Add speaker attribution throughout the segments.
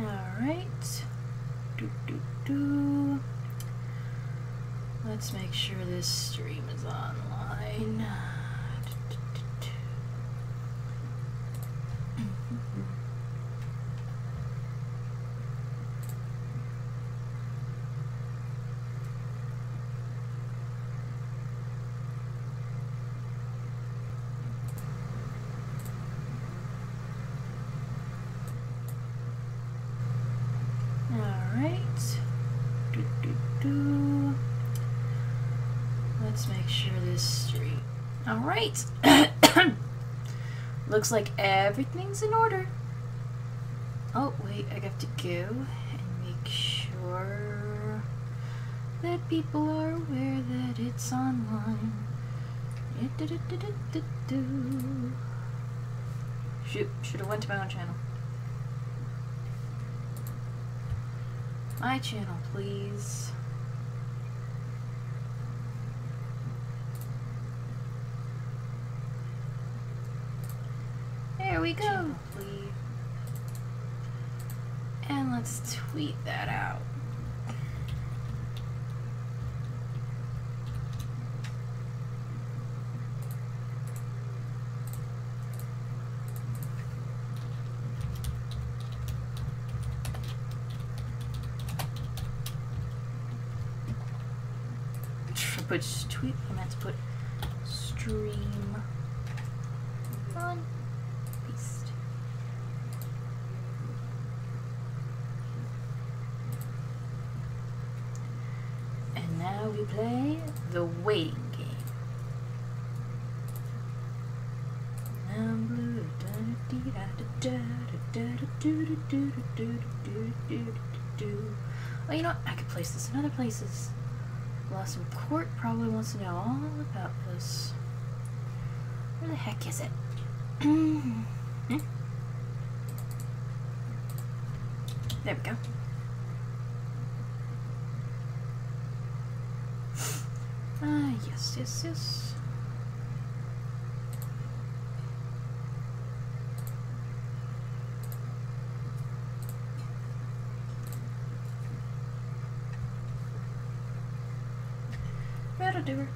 Speaker 1: Alright. Let's make sure this stream is online. Let's make sure this stream. Alright. Looks like everything's in order. Oh, wait, I have to go and make sure that people are aware that it's online. Shoot, should have went to my own channel. My channel, please. There we go. Please. And let's tweet that out. Put tweet. I meant to put stream on. Paste. And now we play the waiting game. Oh, you know what? I could place this in other places. Blossom Court probably wants to know all about this. Where the heck is it? There we go. Yes. That'll do her.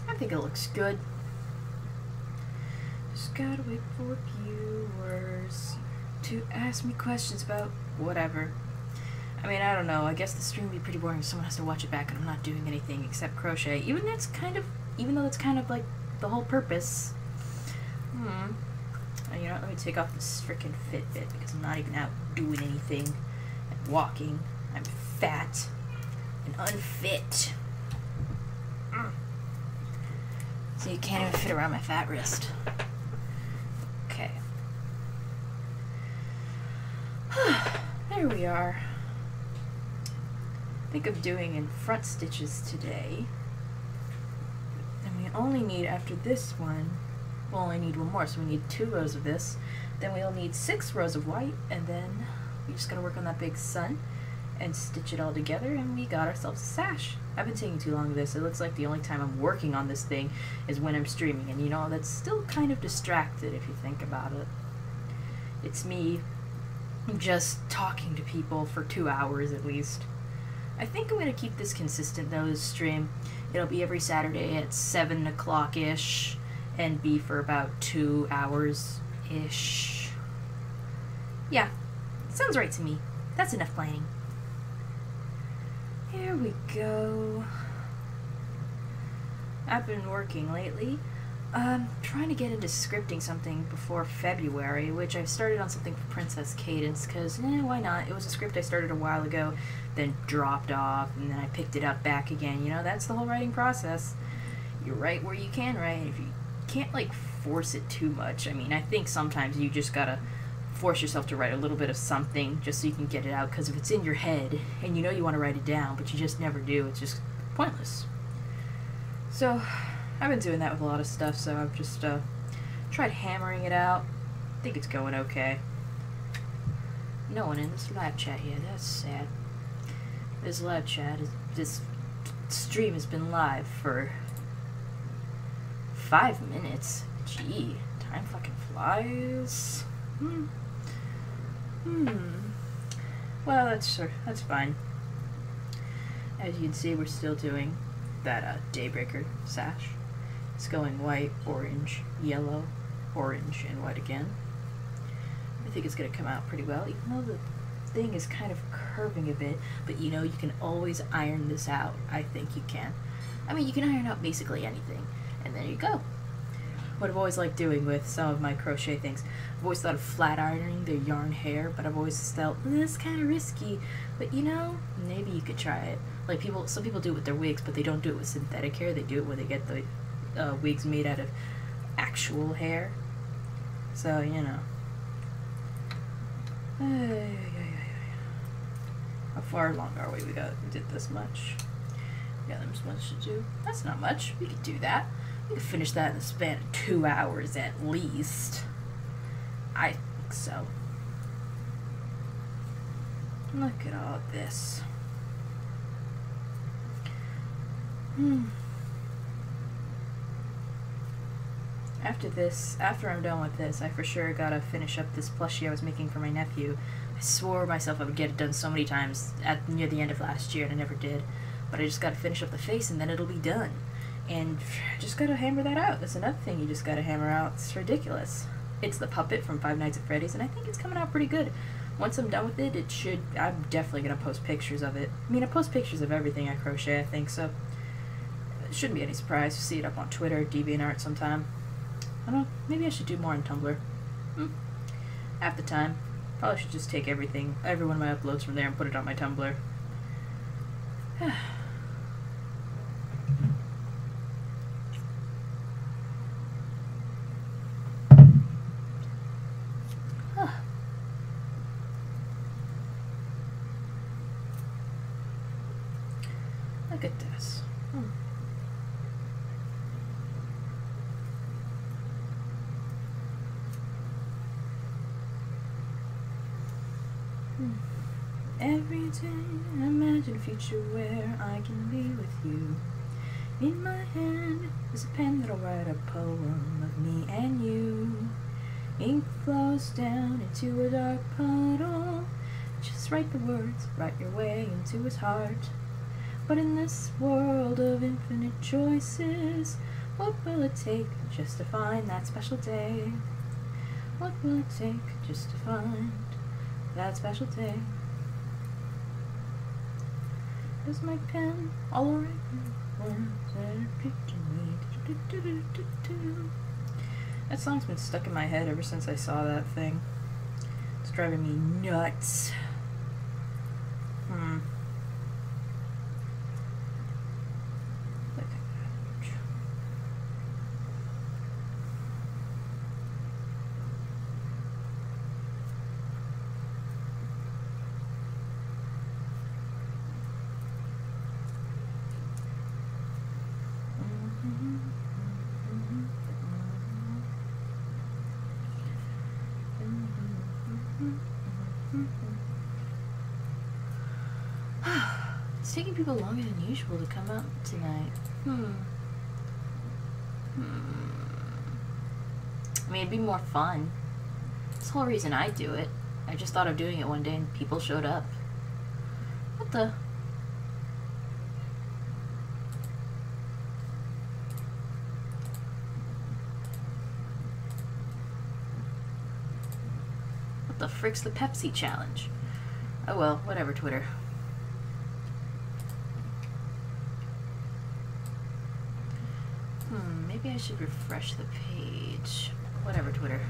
Speaker 1: I think it looks good. Just gotta wait for viewers to ask me questions about whatever. I mean, I don't know. I guess the stream would be pretty boring if someone has to watch it back and I'm not doing anything except crochet. Even though it's kind of like the whole purpose. You know what? Let me take off this frickin' Fitbit because I'm not even out doing anything and walking. I'm fat and unfit. So you can't even fit around my fat wrist. Okay. There we are. I think of doing in front stitches today. And we only need, after this one, we'll only need one more. So we need 2 rows of this. Then we'll need 6 rows of white. And then we just gotta work on that big sun and stitch it all together, and we got ourselves a sash. I've been taking too long with this. It looks like the only time I'm working on this thing is when I'm streaming, and you know, that's still kind of distracted if you think about it. It's me just talking to people for 2 hours at least. I think I'm going to keep this consistent though, this stream. It'll be every Saturday at 7 o'clock-ish and be for about 2 hours-ish. Yeah, sounds right to me. That's enough planning. Here we go. I've been working lately Trying to get into scripting something before February, which I've started on something for Princess Cadence, because, why not? It was a script I started a while ago, then dropped off, and then I picked it up back again. You know, that's the whole writing process. You write where you can write. If you can't, like, force it too much. I mean, I think sometimes you just gotta force yourself to write a little bit of something just so you can get it out, because if it's in your head, and you know you want to write it down, but you just never do, it's just pointless. So I've been doing that with a lot of stuff, so I've just tried hammering it out. I think it's going okay. No one in this live chat yet. That's sad. This live chat this stream has been live for 5 minutes. Gee, time fucking flies. Well, that's fine. As you can see, we're still doing that Daybreaker sash. It's going white, orange, yellow, orange, and white again. I think it's going to come out pretty well, even though the thing is kind of curving a bit, but you know, you can always iron this out. I think you can. I mean, you can iron out basically anything, and there you go. What I've always liked doing with some of my crochet things, I've always thought of flat ironing their yarn hair, but I've always felt this is kind of risky. But you know, maybe you could try it. Like some people do it with their wigs, but they don't do it with synthetic hair. They do it where they get the wigs made out of actual hair. So you know. How far along are we? We did this much. We got this much to do. That's not much. We could do that. We could finish that in the span of 2 hours at least. I think so. Look at all of this. After I'm done with this, I for sure gotta finish up this plushie I was making for my nephew. I swore myself I would get it done so many times near the end of last year, and I never did. But I just gotta finish up the face, and then it'll be done. And I just gotta hammer that out. That's another thing you just gotta hammer out. It's ridiculous. It's the puppet from Five Nights at Freddy's, and I think it's coming out pretty good. Once I'm done with it, I'm definitely gonna post pictures of it. I mean, I post pictures of everything I crochet, I think, so it shouldn't be any surprise to see it up on Twitter, DeviantArt sometime. I don't know, maybe I should do more on Tumblr. Half the time. Probably should just take every one of my uploads from there and put it on my Tumblr. Look at this. Every day I imagine a future where I can be with you. In my hand is a pen that'll write a poem of me and you. Ink flows down into a dark puddle. Just write the words, write your way into his heart. But in this world of infinite choices, what will it take just to find that special day? What will it take just to find that special day? Is my pen all right? Words that are picking me. That song's been stuck in my head ever since I saw that thing. It's driving me nuts. It's taking people longer than usual to come out tonight. I mean, it'd be more fun. That's the whole reason I do it. I just thought of doing it one day and people showed up. What the? What the frick's the Pepsi challenge? Oh well, whatever, Twitter. maybe I should refresh the page. Whatever, Twitter.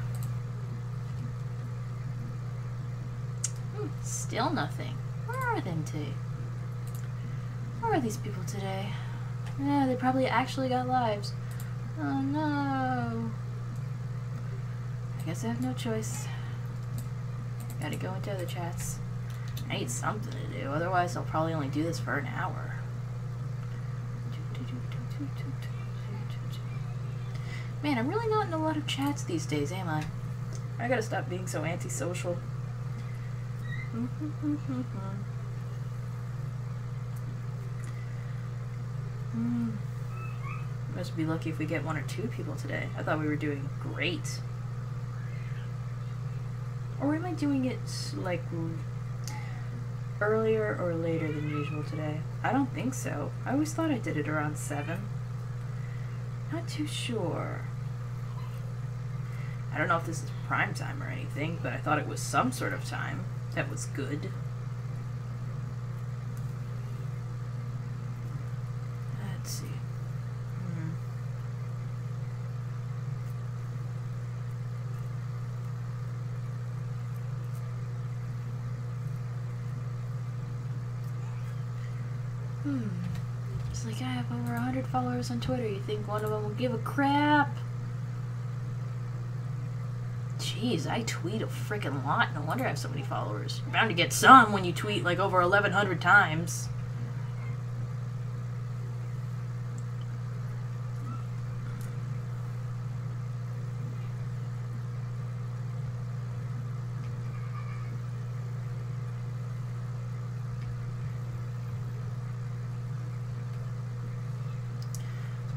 Speaker 1: Still nothing. Where are them today? Where are these people today? Yeah, they probably actually got lives. Oh no. I guess I have no choice. Gotta go into other chats. I need something to do, otherwise I'll probably only do this for an hour. Man, I'm really not in a lot of chats these days, am I? I gotta stop being so antisocial. Must be lucky if we get 1 or 2 people today. I thought we were doing great. Or am I doing it like earlier or later than usual today? I don't think so. I always thought I did it around 7. Not too sure. I don't know if this is prime time or anything, but I thought it was some sort of time that was good. Let's see. It's like I have over 100 followers on Twitter. You think one of them will give a crap? Jeez, I tweet a freaking lot. No wonder I have so many followers. You're bound to get some when you tweet like over 1,100 times.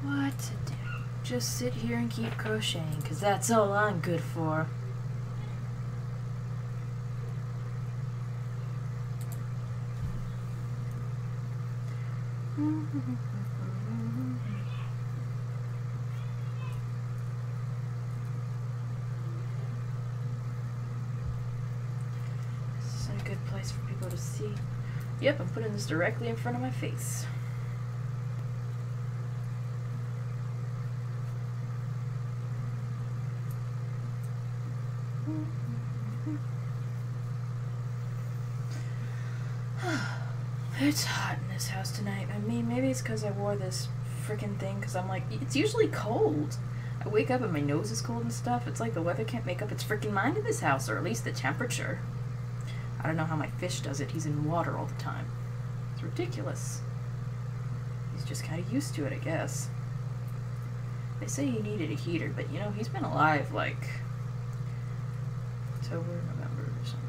Speaker 1: What to do? Just sit here and keep crocheting, because that's all I'm good for. This isn't a good place for people to see. Yep, I'm putting this directly in front of my face. It's hot in this house tonight. I mean, maybe it's because I wore this freaking thing, because I'm like, it's usually cold. I wake up and my nose is cold and stuff. It's like the weather can't make up its freaking mind in this house, or at least the temperature. I don't know how my fish does it. He's in water all the time. It's ridiculous. He's just kind of used to it, I guess. They say he needed a heater, but you know, he's been alive like October, November, December.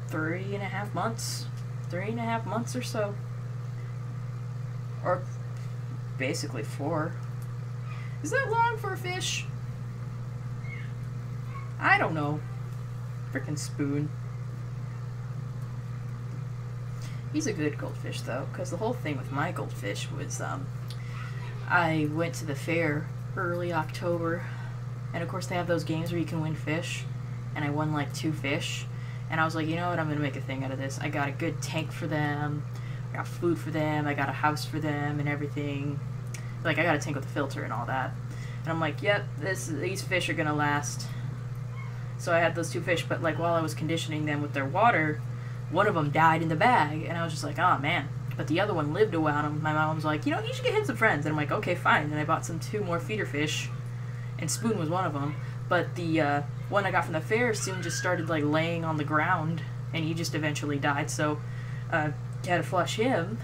Speaker 1: 3.5 months. 3.5 months or so. Or basically 4. Is that long for a fish? I don't know. Frickin' spoon. He's a good goldfish though, because the whole thing with my goldfish was I went to the fair early October, and of course they have those games where you can win fish, and I won like 2 fish. And I was like, you know what, I'm going to make a thing out of this. I got a good tank for them, I got food for them, I got a house for them and everything. Like, I got a tank with a filter and all that. And I'm like, yep, these fish are going to last. So I had those 2 fish, but like while I was conditioning them with their water, one of them died in the bag. And I was just like, oh man. But the other one lived a while, and my mom was like, you know, you should get him some friends. And I'm like, okay, fine. And I bought 2 more feeder fish, and Spoon was one of them. But the one I got from the fair soon just started like laying on the ground, and he just eventually died. So had to flush him.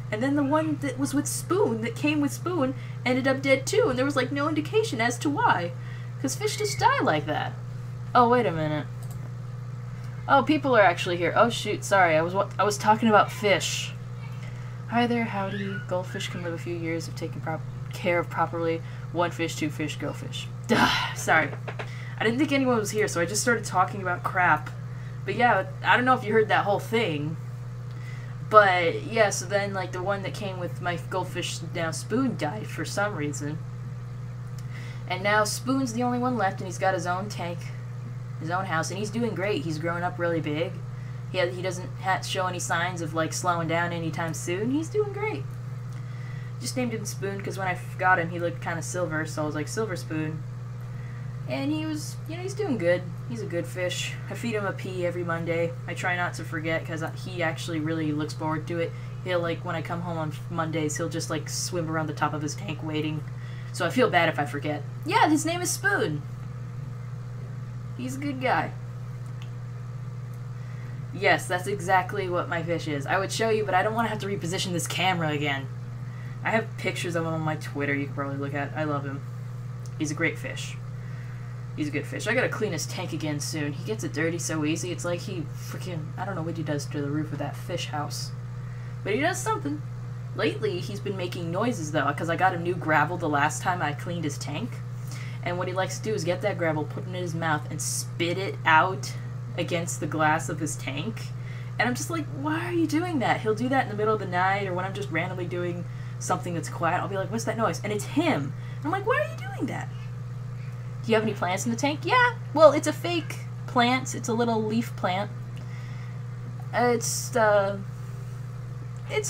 Speaker 1: And then the one that was with Spoon, that came with Spoon, ended up dead too. And there was like no indication as to why, because fish just die like that. Oh, wait a minute. Oh, people are actually here. Oh shoot, sorry. I was talking about fish. Hi there, howdy. Goldfish can live a few years if taken care of properly. 1 fish, 2 fish, go fish. Sorry. I didn't think anyone was here, so I just started talking about crap. But yeah, I don't know if you heard that whole thing. But yeah, so then like the one that came with my goldfish, now Spoon, died for some reason. And now Spoon's the only one left, and he's got his own tank, his own house, and he's doing great. He's growing up really big. He doesn't show any signs of like slowing down anytime soon. He's doing great. Just named him Spoon because when I got him, he looked kind of silver, so I was like, Silver Spoon. And he was, you know, he's doing good. He's a good fish. I feed him a pea every Monday. I try not to forget because he actually really looks forward to it. He'll, like, when I come home on Mondays, he'll just, like, swim around the top of his tank waiting. So I feel bad if I forget. Yeah, his name is Spoon. He's a good guy. Yes, that's exactly what my fish is. I would show you, but I don't want to have to reposition this camera again. I have pictures of him on my Twitter you can probably look at. I love him. He's a great fish. He's a good fish. I gotta clean his tank again soon. He gets it dirty so easy. It's like he freaking... I don't know what he does to the roof of that fish house. But he does something. Lately, he's been making noises, though, because I got him new gravel the last time I cleaned his tank. And what he likes to do is get that gravel, put it in his mouth, and spit it out against the glass of his tank. And I'm just like, why are you doing that? He'll do that in the middle of the night, or when I'm just randomly doing something that's quiet, I'll be like, what's that noise? And it's him. I'm like, why are you doing that? Do you have any plants in the tank? Yeah. Well, it's a fake plant. It's a little leaf plant. It's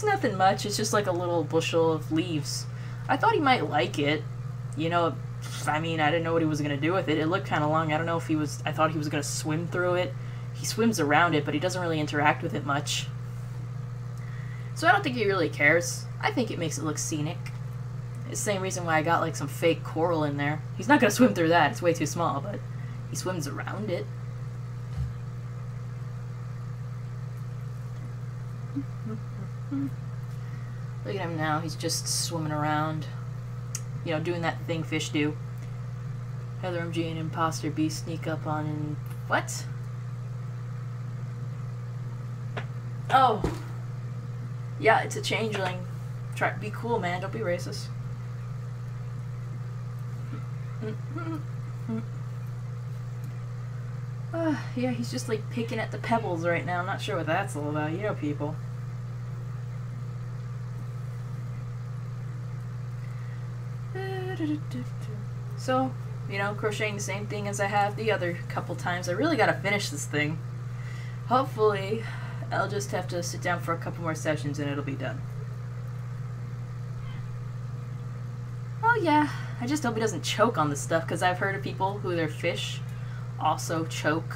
Speaker 1: nothing much. It's just like a little bushel of leaves. I thought he might like it. You know, I mean, I didn't know what he was going to do with it. It looked kind of long. I don't know if he was... I thought he was going to swim through it. He swims around it, but he doesn't really interact with it much. So I don't think he really cares. I think it makes it look scenic. It's the same reason why I got, like, some fake coral in there. He's not going to swim through that. It's way too small, but he swims around it. Look at him now. He's just swimming around. You know, doing that thing fish do. Heather MG and Imposter B sneak up on and... What? Oh. Yeah, it's a changeling. Be cool, man. Don't be racist. Yeah, he's just like picking at the pebbles right now. I'm not sure what that's all about. You know, people. So, you know, crocheting the same thing as I have the other couple times. I really gotta finish this thing. Hopefully, I'll just have to sit down for a couple more sessions and it'll be done. Oh yeah, I just hope he doesn't choke on this stuff, because I've heard of people who their fish also choke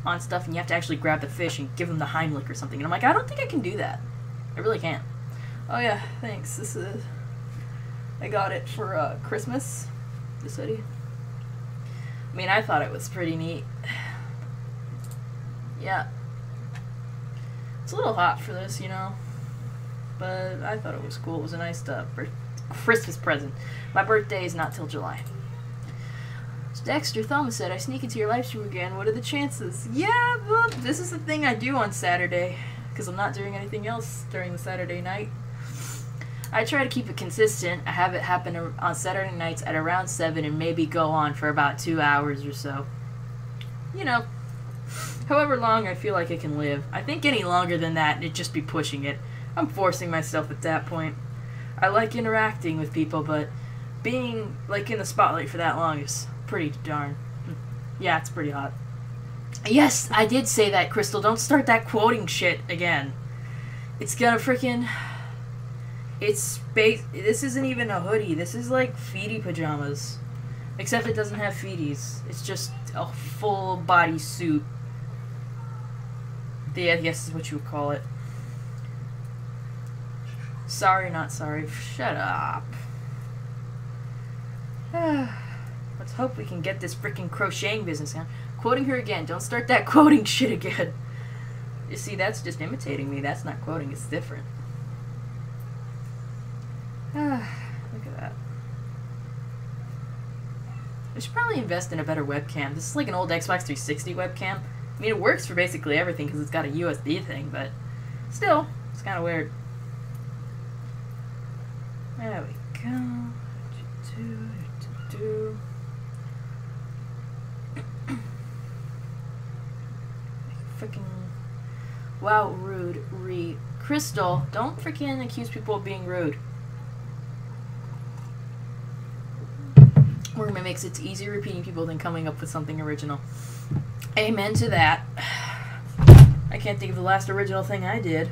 Speaker 1: on stuff and you have to actually grab the fish and give them the Heimlich or something. And I'm like, I don't think I can do that. I really can't. Oh yeah, thanks. This is... I got it for Christmas. This hoodie. I mean, I thought it was pretty neat. Yeah. It's a little hot for this, you know. But I thought it was cool. It was a nice Christmas present. My birthday is not till July. Dexter Thelma said, I sneak into your live stream again. What are the chances? Yeah, well, this is the thing I do on Saturday. Because I'm not doing anything else during the Saturday night. I try to keep it consistent. I have it happen on Saturday nights at around 7 and maybe go on for about 2 hours or so. You know, however long I feel like it can live. I think any longer than that, it'd just be pushing it. I'm forcing myself at that point. I like interacting with people, but being, like, in the spotlight for that long is pretty darn... Yeah, it's pretty hot. Yes, I did say that, Crystal. Don't start that quoting shit again. It's gonna freaking... It's this isn't even a hoodie. This is like feety pajamas. Except it doesn't have feeties. It's just a full body suit. Yeah, I guess is what you would call it. Sorry, not sorry. Shut up. Let's hope we can get this freaking crocheting business on. Quoting her again. Don't start that quoting shit again. You see, that's just imitating me. That's not quoting. It's different. Look at that. I should probably invest in a better webcam. This is like an old Xbox 360 webcam. I mean, it works for basically everything because it's got a USB thing, but still, it's kind of weird. There we go. Freaking wow, rude. Crystal, don't freaking accuse people of being rude. Workman makes it easier repeating people than coming up with something original. Amen to that. I can't think of the last original thing I did.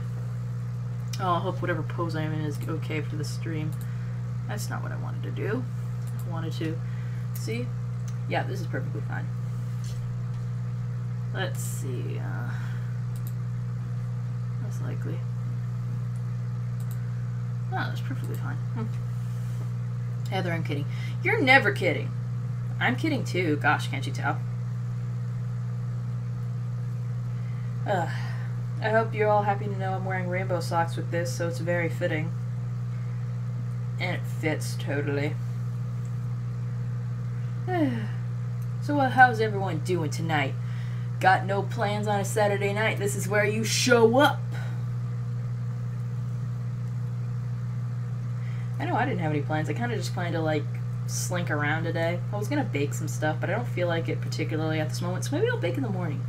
Speaker 1: Oh, I hope whatever pose I'm in is okay for the stream. That's not what I wanted to do. I wanted to... See? Yeah, this is perfectly fine. Let's see. Most likely. Oh, that's perfectly fine. Heather, I'm kidding. You're never kidding. I'm kidding too. Gosh, can't you tell? I hope you're all happy to know I'm wearing rainbow socks with this, so it's very fitting. And it fits totally. So how's everyone doing tonight? Got no plans on a Saturday night? This is where you show up. I know I didn't have any plans. I kind of just planned to, like, slink around today. I was gonna bake some stuff, but I don't feel like it particularly at this moment, so maybe I'll bake in the morning.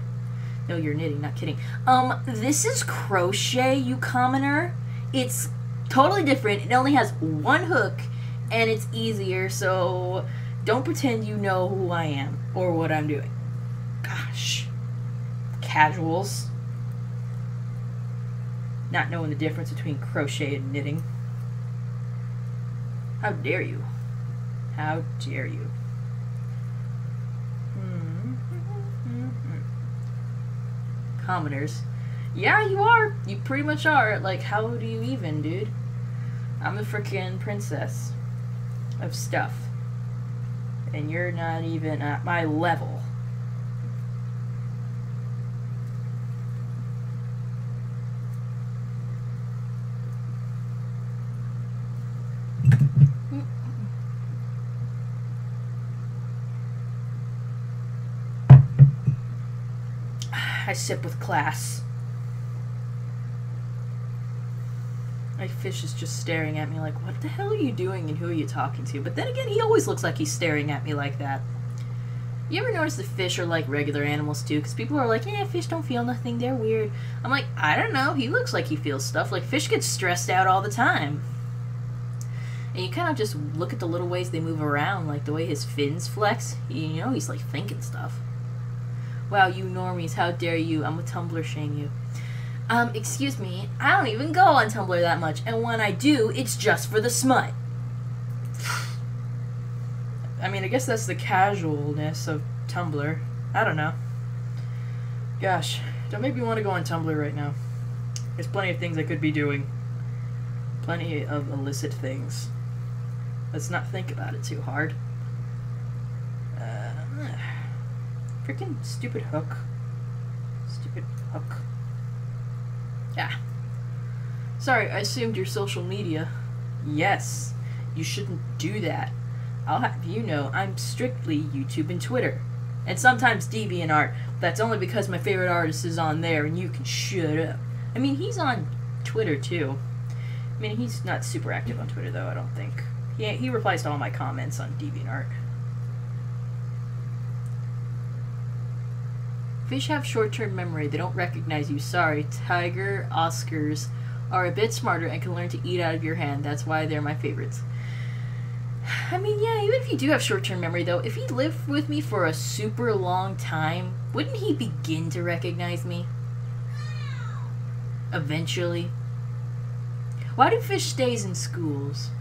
Speaker 1: No, you're knitting, not kidding. This is crochet, you commoner. It's totally different. It only has one hook, and it's easier, so don't pretend you know who I am or what I'm doing. Gosh. Casuals. Not knowing the difference between crochet and knitting. How dare you? How dare you? Commoners. Yeah, you are. You pretty much are. Like, how do you even, dude? I'm a freaking princess of stuff. And you're not even at my level. I sip with class. My fish is just staring at me like, what the hell are you doing and who are you talking to? But then again, he always looks like he's staring at me like that. You ever notice that fish are like regular animals too? Because people are like, yeah, fish don't feel nothing, they're weird. I'm like, I don't know, he looks like he feels stuff. Like, fish get stressed out all the time. And you kind of just look at the little ways they move around, like the way his fins flex. You know, he's like thinking stuff. Wow, you normies, how dare you? I'm a Tumblr shame you. Excuse me, I don't even go on Tumblr that much, and when I do, it's just for the smut. I mean, I guess that's the casualness of Tumblr. I don't know. Gosh, don't make me want to go on Tumblr right now. There's plenty of things I could be doing. Plenty of illicit things. Let's not think about it too hard. Freaking stupid hook. Stupid hook. Yeah. Sorry, I assumed your social media. Yes, you shouldn't do that. I'll have you know I'm strictly YouTube and Twitter. And sometimes DeviantArt. That's only because my favorite artist is on there and you can shut up. I mean, he's on Twitter too. I mean, he's not super active on Twitter though, I don't think. He replies to all my comments on DeviantArt. Fish have short-term memory. They don't recognize you. Sorry. Tiger Oscars are a bit smarter and can learn to eat out of your hand. That's why they're my favorites. I mean, yeah, even if you do have short-term memory, though, if he lived with me for a super long time, wouldn't he begin to recognize me? Eventually. Why do fish stays in schools?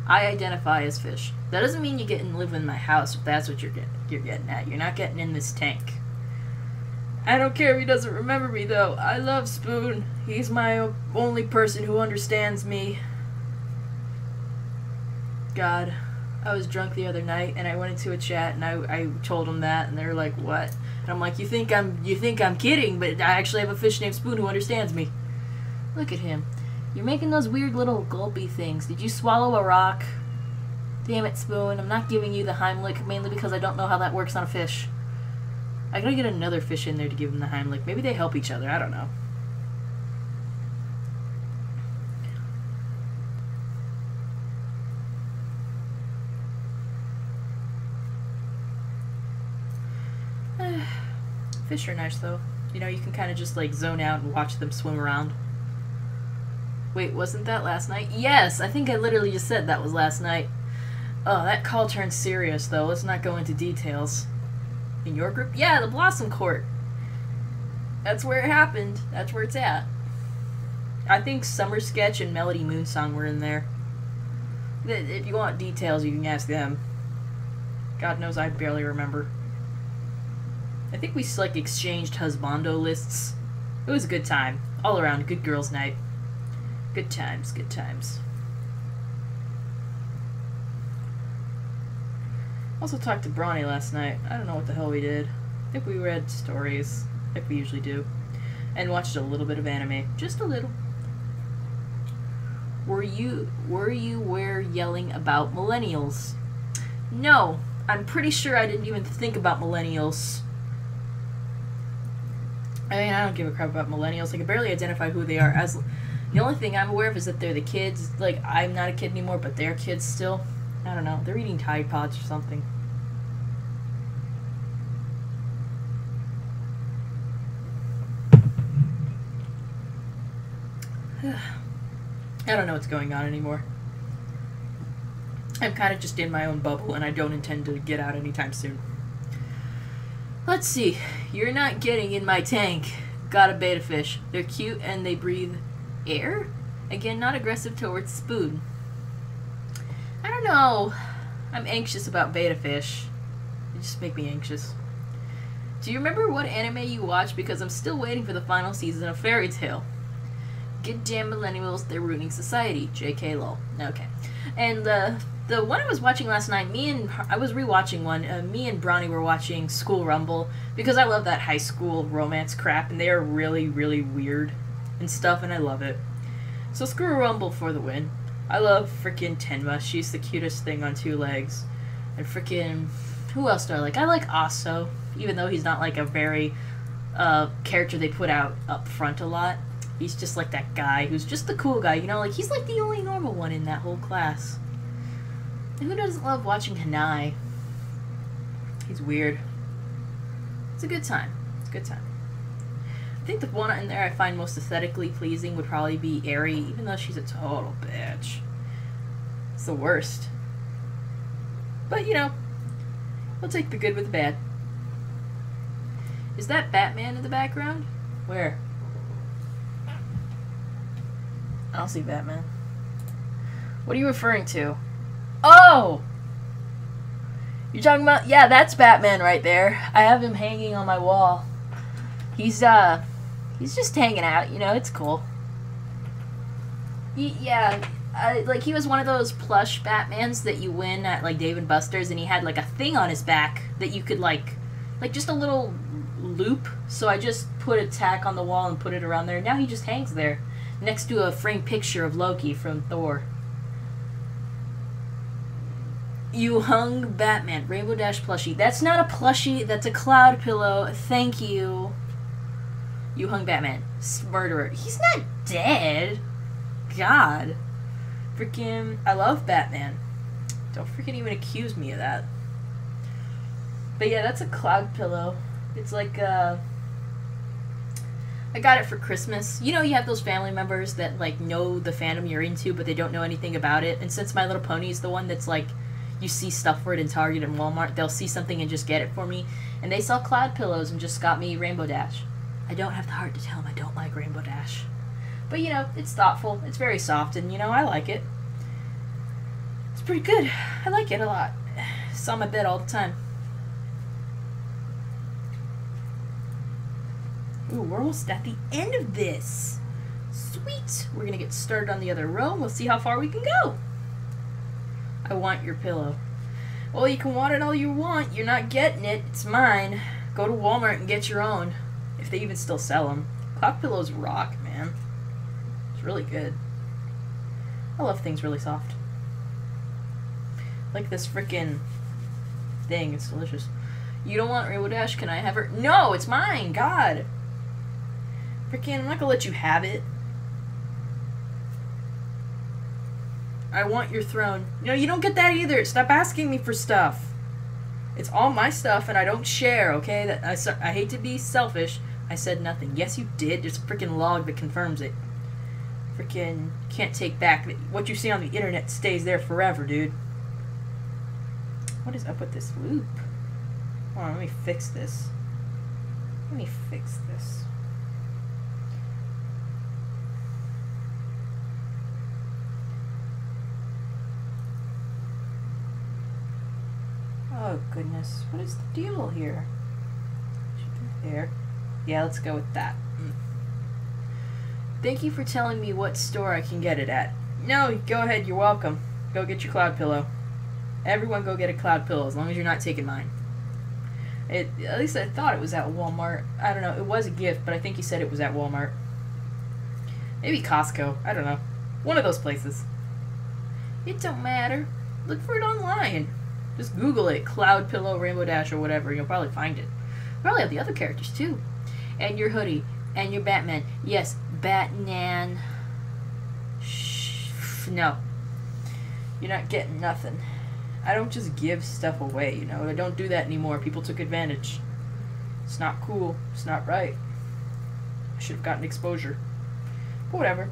Speaker 1: I identify as fish. That doesn't mean you get and live in my house if that's what you're getting at. You're not getting in this tank. I don't care if he doesn't remember me, though. I love Spoon. He's my only person who understands me. God, I was drunk the other night, and I went into a chat, and I told them that, and they were like, what? And I'm like, you think I'm kidding, but I actually have a fish named Spoon who understands me. Look at him. You're making those weird little gulpy things. Did you swallow a rock? Damn it, Spoon. I'm not giving you the Heimlich, mainly because I don't know how that works on a fish. I gotta get another fish in there to give them the Heimlich. Maybe they help each other. I don't know. Fish are nice, though. You know, you can kind of just, like, zone out and watch them swim around. Wait, wasn't that last night? Yes! I think I literally just said that was last night. Oh, that call turned serious, though. Let's not go into details. In your group? Yeah, the Blossom Court. That's where it happened. That's where it's at. I think Summer Sketch and Melody Moonsong were in there. If you want details, you can ask them. God knows I barely remember. I think we like exchanged husbando lists. It was a good time. All around, good girls' night. Good times, good times. Also talked to Bronny last night. I don't know what the hell we did. I think we read stories, like we usually do. And watched a little bit of anime. Just a little. Were you yelling about millennials? No. I'm pretty sure I didn't even think about millennials. I mean, I don't give a crap about millennials. I can barely identify who they are. As the only thing I'm aware of is that they're the kids. Like, I'm not a kid anymore, but they're kids still. I don't know. They're eating Tide Pods or something. I don't know what's going on anymore. I'm kind of just in my own bubble, and I don't intend to get out anytime soon. Let's see. You're not getting in my tank. Got a betta fish. They're cute, and they breathe air? Again, not aggressive towards spoon. I don't know. I'm anxious about betta fish. They just make me anxious. Do you remember what anime you watched? Because I'm still waiting for the final season of Fairy Tail. Good damn millennials, they're ruining society. JK lol. Okay. And the one I was watching last night, I was rewatching one. Me and Bronny were watching School Rumble because I love that high school romance crap, and they are really, really weird and stuff, and I love it. So School Rumble for the win. I love frickin' Tenma. She's the cutest thing on two legs. And frickin' who else do I like? I like Aso, even though he's not like a very character they put out up front a lot. He's just like that guy who's just the cool guy, you know, like he's like the only normal one in that whole class. And who doesn't love watching Hanai? He's weird. It's a good time. It's a good time. I think the one in there I find most aesthetically pleasing would probably be Eri, even though she's a total bitch. It's the worst. But, you know, we'll take the good with the bad. Is that Batman in the background? Where? I don't see Batman. What are you referring to? Oh! You're talking about... Yeah, that's Batman right there. I have him hanging on my wall. He's just hanging out, you know, it's cool. Like, he was one of those plush Batmans that you win at, like, Dave & Buster's, and he had, like, a thing on his back that you could, like just a little loop. So I just put a tack on the wall and put it around there. Now he just hangs there, next to a framed picture of Loki from Thor. You hung Batman. Rainbow Dash plushie. That's not a plushie. That's a cloud pillow. Thank you. You hung Batman. Murderer. He's not dead. God. Freaking... I love Batman. Don't freaking even accuse me of that. But yeah, that's a cloud pillow. It's like, I got it for Christmas. You know, you have those family members that, like, know the fandom you're into, but they don't know anything about it. And since My Little Pony is the one that's, like, you see stuff for it in Target and Walmart, they'll see something and just get it for me. And they sell cloud pillows and just got me Rainbow Dash. I don't have the heart to tell them I don't like Rainbow Dash. But, you know, it's thoughtful. It's very soft, and, you know, I like it. It's pretty good. I like it a lot. It's on my bed all the time. Ooh, we're almost at the end of this. Sweet. We're going to get started on the other row. We'll see how far we can go. I want your pillow. Well, you can want it all you want. You're not getting it. It's mine. Go to Walmart and get your own. If they even still sell them. Cloud pillows rock, man. It's really good. I love things really soft. Like this frickin' thing. It's delicious. You don't want Rainbow Dash? Can I have her? No, it's mine. God. Frickin', I'm not gonna let you have it. I want your throne. No, you don't get that either. Stop asking me for stuff. It's all my stuff, and I don't share, okay? I hate to be selfish. I said nothing. Yes, you did. There's a freaking log that confirms it. Freaking can't take back. What you see on the internet stays there forever, dude. What is up with this loop? Hold on, let me fix this. Let me fix this. Oh, goodness. What is the deal here? There. Yeah, let's go with that. Thank you for telling me what store I can get it at. No, go ahead. You're welcome. Go get your cloud pillow. Everyone go get a cloud pillow, as long as you're not taking mine. At least I thought it was at Walmart. I don't know. It was a gift, but I think he said it was at Walmart. Maybe Costco. I don't know. One of those places. It don't matter. Look for it online. Just Google it. Cloud Pillow, Rainbow Dash, or whatever. You'll probably find it. Probably have the other characters, too. And your hoodie. And your Batman. Yes, Batman. Shh. No. You're not getting nothing. I don't just give stuff away, you know. I don't do that anymore. People took advantage. It's not cool. It's not right. I should have gotten exposure. But whatever.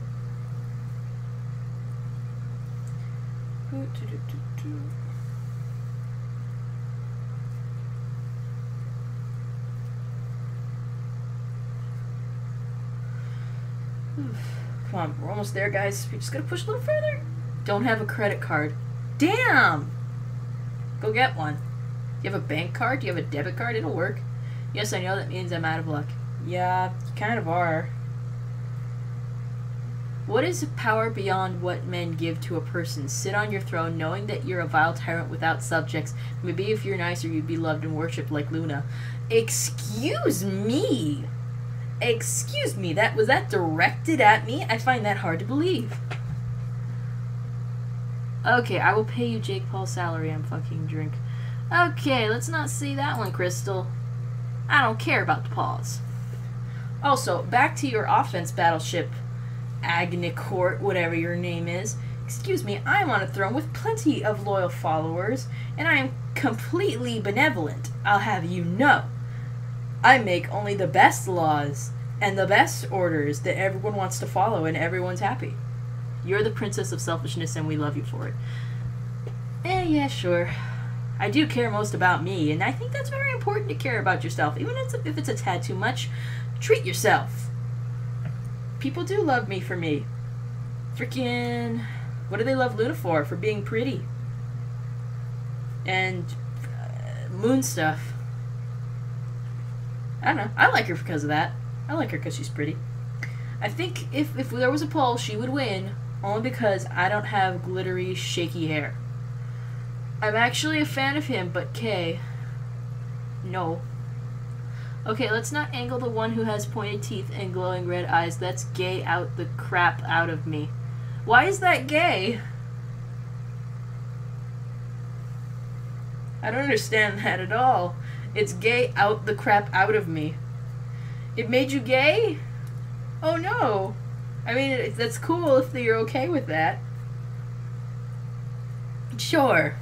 Speaker 1: Come on, we're almost there, guys. We're just gonna push a little further. Don't have a credit card. Damn! Go get one. Do you have a bank card? Do you have a debit card? It'll work. Yes, I know that means I'm out of luck. Yeah, you kind of are. What is power beyond what men give to a person? Sit on your throne knowing that you're a vile tyrant without subjects. Maybe if you're nicer, you'd be loved and worshipped like Luna. Excuse me! Excuse me, was that directed at me? I find that hard to believe. Okay, I will pay you Jake Paul's salary. I'm fucking drink. Okay, let's not see that one, Crystal. I don't care about the pause. Also, back to your offense battleship, Agnicourt, whatever your name is. Excuse me, I'm on a throne with plenty of loyal followers, and I am completely benevolent, I'll have you know. I make only the best laws and the best orders that everyone wants to follow, and everyone's happy. You're the princess of selfishness, and we love you for it. Yeah, sure. I do care most about me, and I think that's very important to care about yourself, even if it's a tad too much. Treat yourself. People do love me for me. Freaking... What do they love Luna for? For being pretty. And... moon stuff. I don't know. I like her because of that. I like her because she's pretty. I think if there was a poll, she would win, only because I don't have glittery, shaky hair. I'm actually a fan of him, but Kay... No. Okay, let's not angle the one who has pointed teeth and glowing red eyes. That's gay out the crap out of me. Why is that gay? I don't understand that at all. It's gay out the crap out of me. It made you gay? Oh no. I mean, that's cool if you're okay with that. Sure.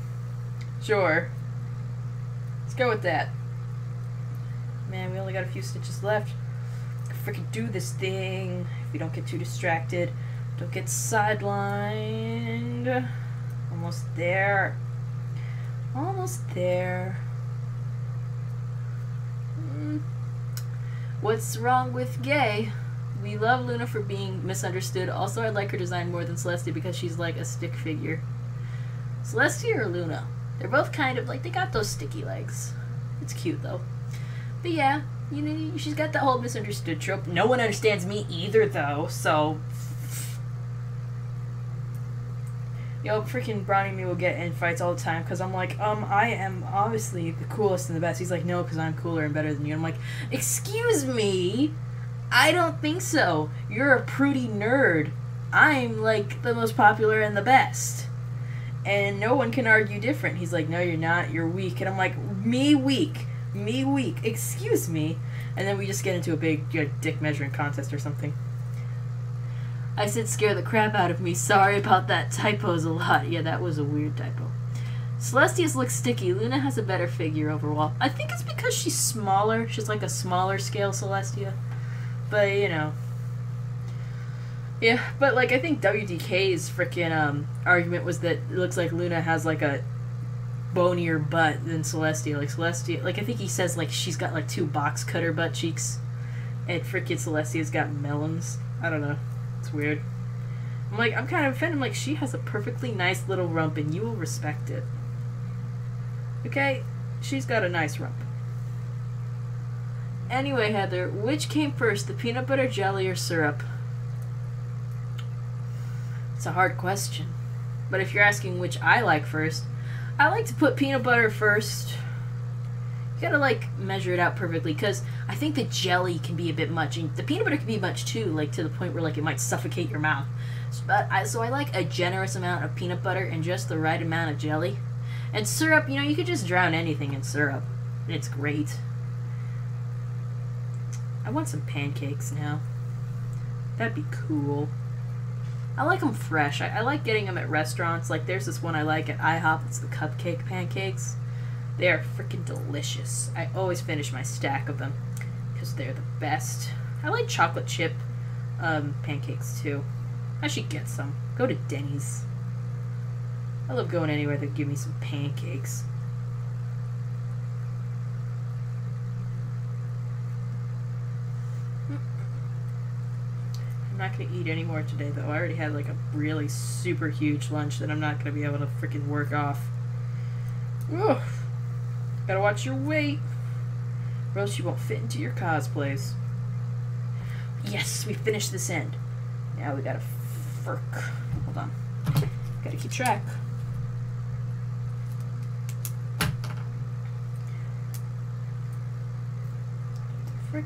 Speaker 1: Sure. Let's go with that. Man, we only got a few stitches left. Freaking do this thing. If we don't get too distracted. Don't get sidelined. Almost there. Almost there. What's wrong with gay? We love Luna for being misunderstood. Also, I like her design more than Celestia because she's like a stick figure. Celestia or Luna? They're both kind of like, they got those sticky legs. It's cute though. But yeah, you know, she's got that whole misunderstood trope. No one understands me either though, so... Yo, freaking Brownie and me will get in fights all the time because I'm like, I am obviously the coolest and the best. He's like, no, because I'm cooler and better than you. I'm like, excuse me? I don't think so. You're a prudy nerd. I'm, like, the most popular and the best. And no one can argue different. He's like, no, you're not. You're weak. And I'm like, me weak. Me weak. Excuse me. And then we just get into a big dick measuring contest or something. I said scare the crap out of me. Sorry about that. Typos a lot. Yeah, that was a weird typo. Celestia's looks sticky. Luna has a better figure overall. I think it's because she's smaller. She's like a smaller scale Celestia. But, you know. Yeah, but like I think WDK's freaking argument was that it looks like Luna has like a bonier butt than Celestia. Like Celestia, like I think he says like she's got like 2 box cutter butt cheeks. And freaking Celestia's got melons. I don't know. It's weird. I'm like, I'm kind of offended. I'm like, she has a perfectly nice little rump and you will respect it. Okay? she's got a nice rump. Anyway, Heather, which came first, the peanut butter jelly or syrup? It's a hard question. But if you're asking which I like first, I like to put peanut butter first. You gotta, like, measure it out perfectly, because I think the jelly can be a bit much, and the peanut butter can be much too, like, to the point where, like, it might suffocate your mouth. So I like a generous amount of peanut butter and just the right amount of jelly. And syrup, you know, you could just drown anything in syrup, and it's great. I want some pancakes now. That'd be cool. I like them fresh. I like getting them at restaurants. Like, there's this one I like at IHOP. It's the cupcake pancakes. They are freaking delicious. I always finish my stack of them because they're the best. I like chocolate chip pancakes, too. I should get some. Go to Denny's. I love going anywhere that give me some pancakes. I'm not going to eat any more today, though. I already had, like, a really super huge lunch that I'm not going to be able to freaking work off. Ugh. Gotta watch your weight, or else you won't fit into your cosplays. Yes, we finished this end. Now we gotta fork. Hold on. Gotta keep track. Frick.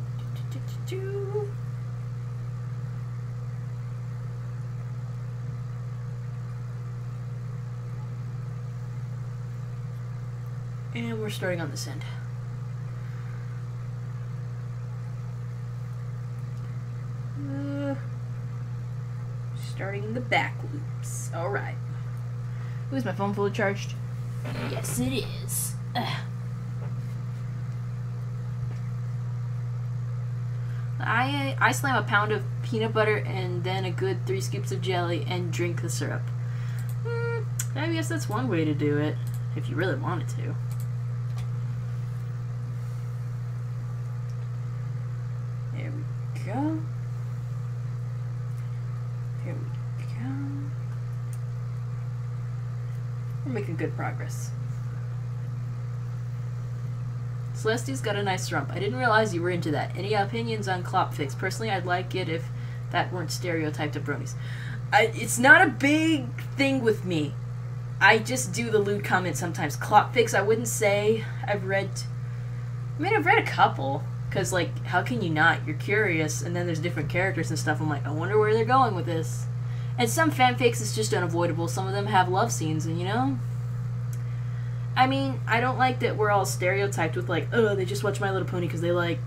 Speaker 1: And we're starting on this end. Starting the back loops. Alright. Is my phone fully charged? Yes, it is. I slam a pound of peanut butter and then a good 3 scoops of jelly and drink the syrup. I guess that's one way to do it, if you really wanted to. There we go. Here we go. We're making good progress. Celeste's got a nice rump. I didn't realize you were into that. Any opinions on Klopfix? Personally, I'd like it if that weren't stereotyped of bronies. It's not a big thing with me. I just do the lewd comment sometimes. Klopfix, I wouldn't say I've read... I mean, I've read a couple. Because, like, how can you not? You're curious, and then there's different characters and stuff. I'm like, I wonder where they're going with this. And some fanfics is just unavoidable. Some of them have love scenes, and you know? I mean, I don't like that we're all stereotyped with, like, oh, they just watch My Little Pony because they like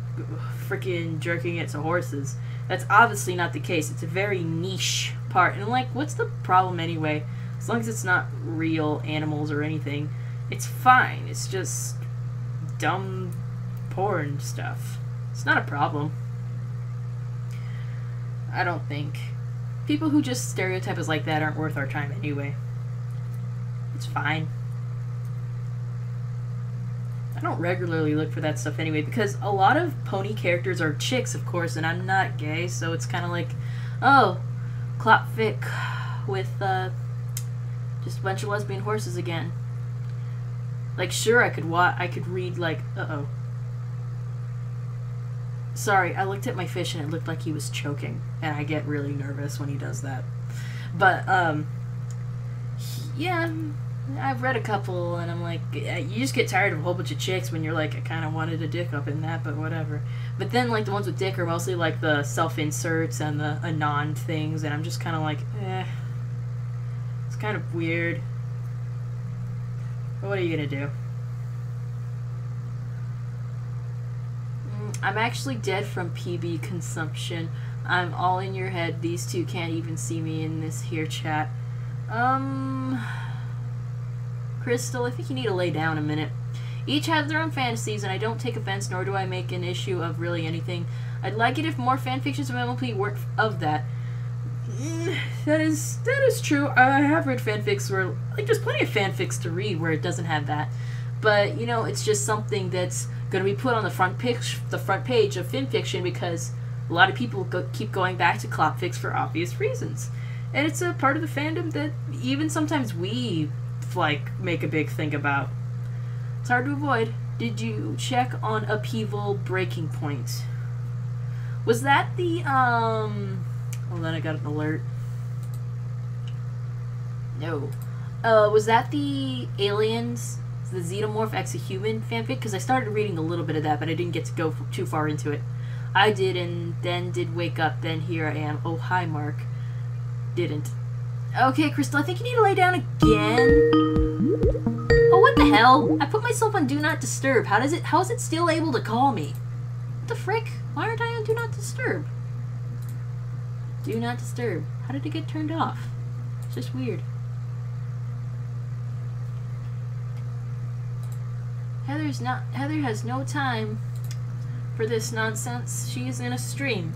Speaker 1: freaking jerking it to horses. That's obviously not the case. It's a very niche part. And I'm like, what's the problem anyway? As long as it's not real animals or anything, it's fine. It's just dumb porn stuff. It's not a problem. I don't think. People who just stereotype us like that aren't worth our time anyway. It's fine. I don't regularly look for that stuff anyway, because a lot of pony characters are chicks, of course, and I'm not gay, so it's kind of like, oh, Klopfic with just a bunch of lesbian horses again. Like, sure, I could read, like, uh-oh. Sorry, I looked at my fish and it looked like he was choking, and I get really nervous when he does that. But, yeah, I've read a couple, and I'm like, you just get tired of a whole bunch of chicks when you're like, I kind of wanted a dick up in that, but whatever. But then, like, the ones with dick are mostly, like, the self-inserts and the anon things, and I'm just kind of like, it's kind of weird. But what are you gonna do? I'm actually dead from PB consumption. I'm all in your head. These two can't even see me in this here chat. Crystal, I think you need to lay down a minute. Each have their own fantasies, and I don't take offense, nor do I make an issue of really anything. I'd like it if more fanfictions of MLP work of that. That is true. I have read fanfics where, like, there's plenty of fanfics to read where it doesn't have that. But, you know, it's just something that's going to be put on the front page of fanfiction because a lot of people keep going back to Klopfics for obvious reasons. And it's a part of the fandom that even sometimes we, like, make a big thing about. It's hard to avoid. Did you check on upheaval breaking point? Was that the, Oh, then I got an alert. No. Was that the aliens, the xenomorph exohuman fanfic? Because I started reading a little bit of that, but I didn't get to go too far into it. I did, and then did wake up, then here I am. Oh, hi, Mark. Didn't. Okay, Crystal, I think you need to lay down again. Oh, what the hell? I put myself on Do Not Disturb. How is it still able to call me? What the frick? Why aren't I on Do Not Disturb? Do Not Disturb. How did it get turned off? It's just weird. Heather has no time for this nonsense. She is in a stream.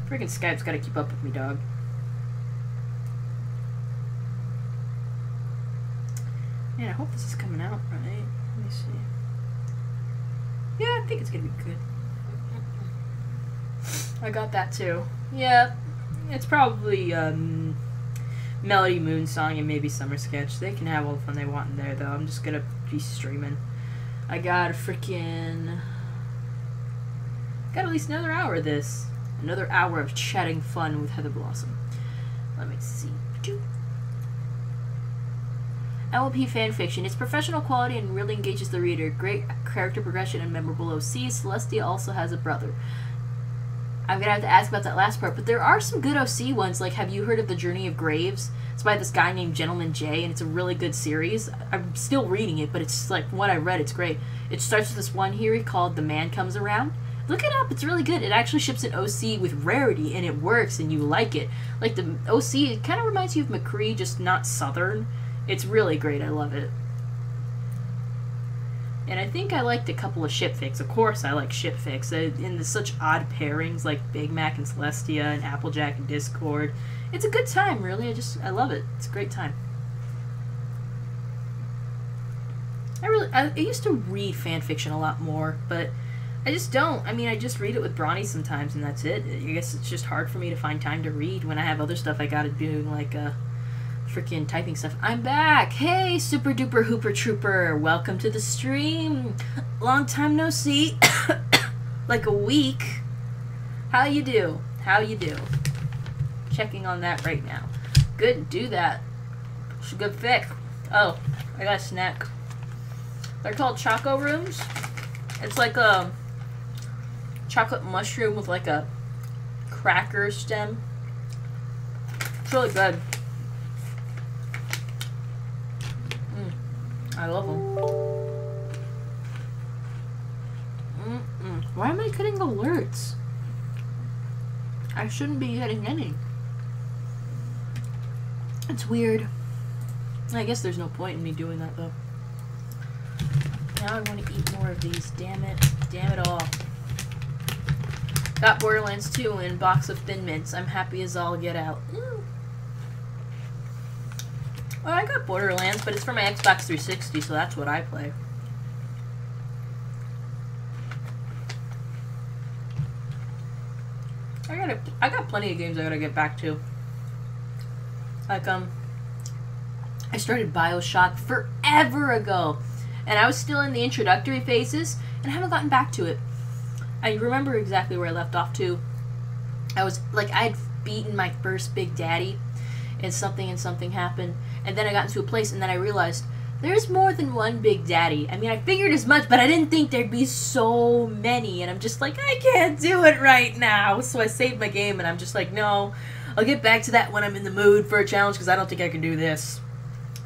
Speaker 1: Friggin' Skype's gotta keep up with me, dog. Man, I hope this is coming out right. Let me see. Yeah, I think it's gonna be good. I got that too. Yeah, it's probably Melody Moon Song and maybe Summer Sketch. They can have all the fun they want in there, though. I'm just gonna be streaming. I got a freaking... Got at least another hour of this. Another hour of chatting fun with Heather Blossom. Let me see. LP fanfiction. It's professional quality and really engages the reader. Great character progression and memorable OC. Celestia also has a brother. I'm gonna have to ask about that last part, but there are some good OC ones. Like, have you heard of The Journey of Graves? It's by this guy named Gentleman J, and it's a really good series. I'm still reading it, but it's like, from what I read, it's great. It starts with this one here called The Man Comes Around. Look it up, it's really good. It actually ships an OC with rarity, and it works, and you like it. Like, the OC, it kind of reminds you of McCree, just not Southern. It's really great, I love it. And I think I liked a couple of shipfics. Of course I like shipfics. In the such odd pairings like Big Mac and Celestia and Applejack and Discord. It's a good time, really. I love it. It's a great time. I used to read fanfiction a lot more, but I just don't. I mean, I just read it with Bronny sometimes, and that's it. I guess it's just hard for me to find time to read when I have other stuff I gotta do, like freaking typing stuff. I'm back! Hey, super duper hooper trooper! Welcome to the stream! Long time no see. Like a week. How you do? How you do? Checking on that right now. Good, do that. It's a good fic. Oh, I got a snack. They're called Choco Rooms. It's like a chocolate mushroom with like a cracker stem. It's really good. I love them. Why am I getting alerts? I shouldn't be getting any. It's weird. I guess there's no point in me doing that, though. Now I want to eat more of these. Damn it. Damn it all. Got Borderlands 2 in a box of Thin Mints. I'm happy as all get out. Well, I got Borderlands, but it's for my Xbox 360, so that's what I play. I got plenty of games I gotta get back to. Like, I started BioShock forever ago, and I was still in the introductory phases, and I haven't gotten back to it. I remember exactly where I left off, too. I was, like, I had beaten my first Big Daddy, and something happened, and then I got into a place, and then I realized there's more than one Big Daddy. I mean, I figured as much, but I didn't think there'd be so many, and I'm just like, I can't do it right now. So I saved my game, and I'm just like, no, I'll get back to that when I'm in the mood for a challenge, because I don't think I can do this.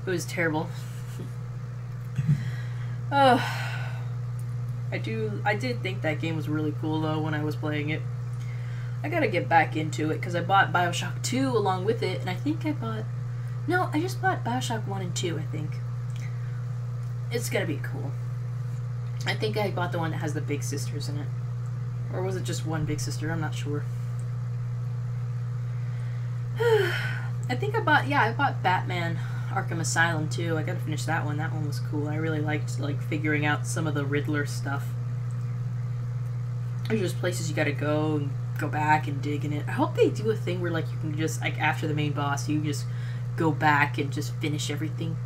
Speaker 1: It was terrible. Oh, I did think that game was really cool, though, when I was playing it. I gotta get back into it, because I bought BioShock 2 along with it, and I think I bought... No, I just bought BioShock 1 and 2, I think. It's gonna be cool. I think I bought the one that has the big sisters in it. Or was it just one big sister? I'm not sure. I think I bought Batman Arkham Asylum too. I gotta finish that one. That one was cool. I really liked, like, figuring out some of the Riddler stuff. There's just places you gotta go and go back and dig in it. I hope they do a thing where, like, you can just, like, after the main boss, you just go back and just finish everything.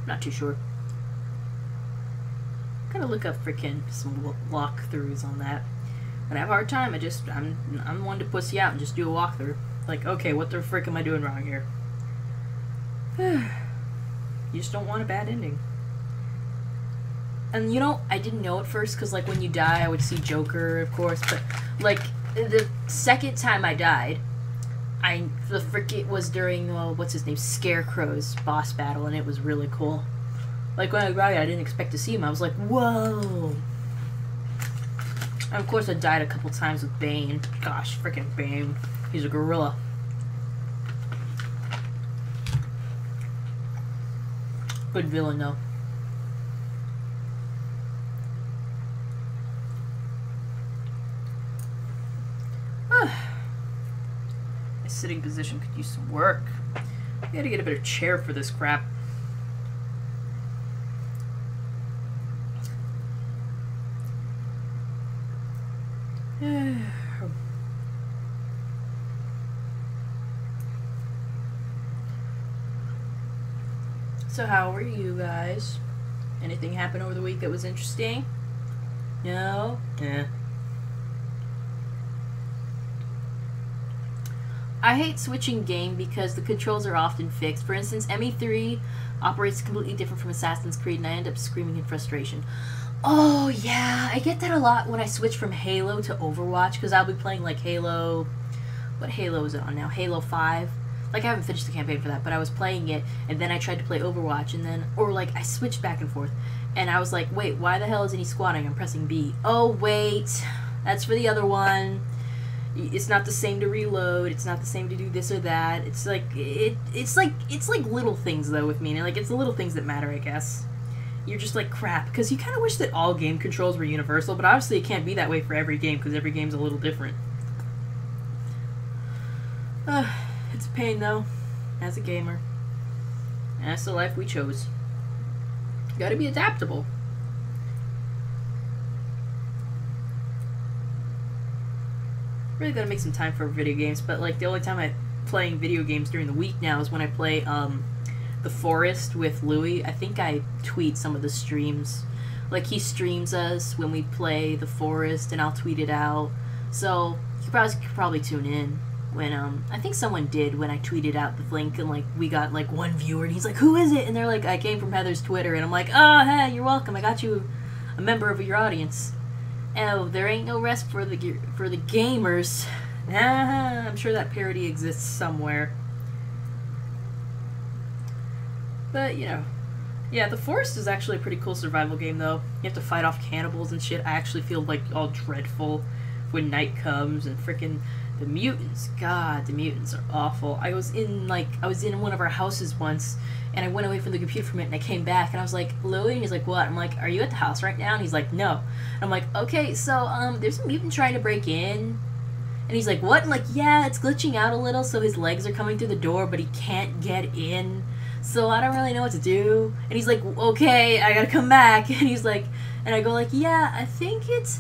Speaker 1: I'm not too sure. Gotta look up freaking some walkthroughs on that. When I have a hard time, I'm one to pussy out and just do a walkthrough. Like, okay, what the frick am I doing wrong here? You just don't want a bad ending. And, you know, I didn't know at first, because, like, when you die, I would see Joker, of course, but, like, the second time I died, the frick it was during, what's his name, Scarecrow's boss battle, and it was really cool. Like, when I died, I didn't expect to see him. I was like, whoa! And, of course, I died a couple times with Bane. Gosh, frickin' Bane. He's a gorilla. Good villain, though. My sitting position could use some work. I gotta get a better chair for this crap. So how were you guys? Anything happen over the week that was interesting? No? Yeah. I hate switching game because the controls are often fixed. For instance, ME3 operates completely different from Assassin's Creed, and I end up screaming in frustration. Oh, yeah, I get that a lot when I switch from Halo to Overwatch, because I'll be playing, like, Halo... What Halo is it on now? Halo 5? Like, I haven't finished the campaign for that, but I was playing it, and then I tried to play Overwatch, and then... Or, like, I switched back and forth, and I was like, wait, why the hell isn't he squatting? I'm pressing B. Oh, wait, that's for the other one. It's not the same to reload. It's not the same to do this or that. It's like it's like little things though with me. And like it's the little things that matter, I guess. You're just like crap because you kind of wish that all game controls were universal, but obviously it can't be that way for every game because every game's a little different. It's a pain though, as a gamer. And that's the life we chose. Got to be adaptable. Really gotta make some time for video games, but like the only time I'm playing video games during the week now is when I play The Forest with Louie. I think I tweet some of the streams. Like he streams us when we play The Forest and I'll tweet it out. So you could probably tune in when I think someone did when I tweeted out the link and like we got like one viewer and he's like, who is it? And they're like, I came from Heather's Twitter, and I'm like, oh hey, you're welcome. I got you a member of your audience. Oh, there ain't no rest for the gamers. I'm sure that parody exists somewhere. But, you know. Yeah, The Forest is actually a pretty cool survival game, though. You have to fight off cannibals and shit. I actually feel, like, all dreadful when night comes and frickin' the mutants. God, the mutants are awful. I was in one of our houses once, and I went away from the computer for a minute, and I came back, and I was like, Louie? And he's like, what? I'm like, are you at the house right now? And he's like, no. And I'm like, okay, so, there's a mutant trying to break in. And he's like, what? I'm like, yeah, it's glitching out a little, so his legs are coming through the door, but he can't get in. So I don't really know what to do. And he's like, okay, I gotta come back. And he's like, and I go like, yeah, I think it's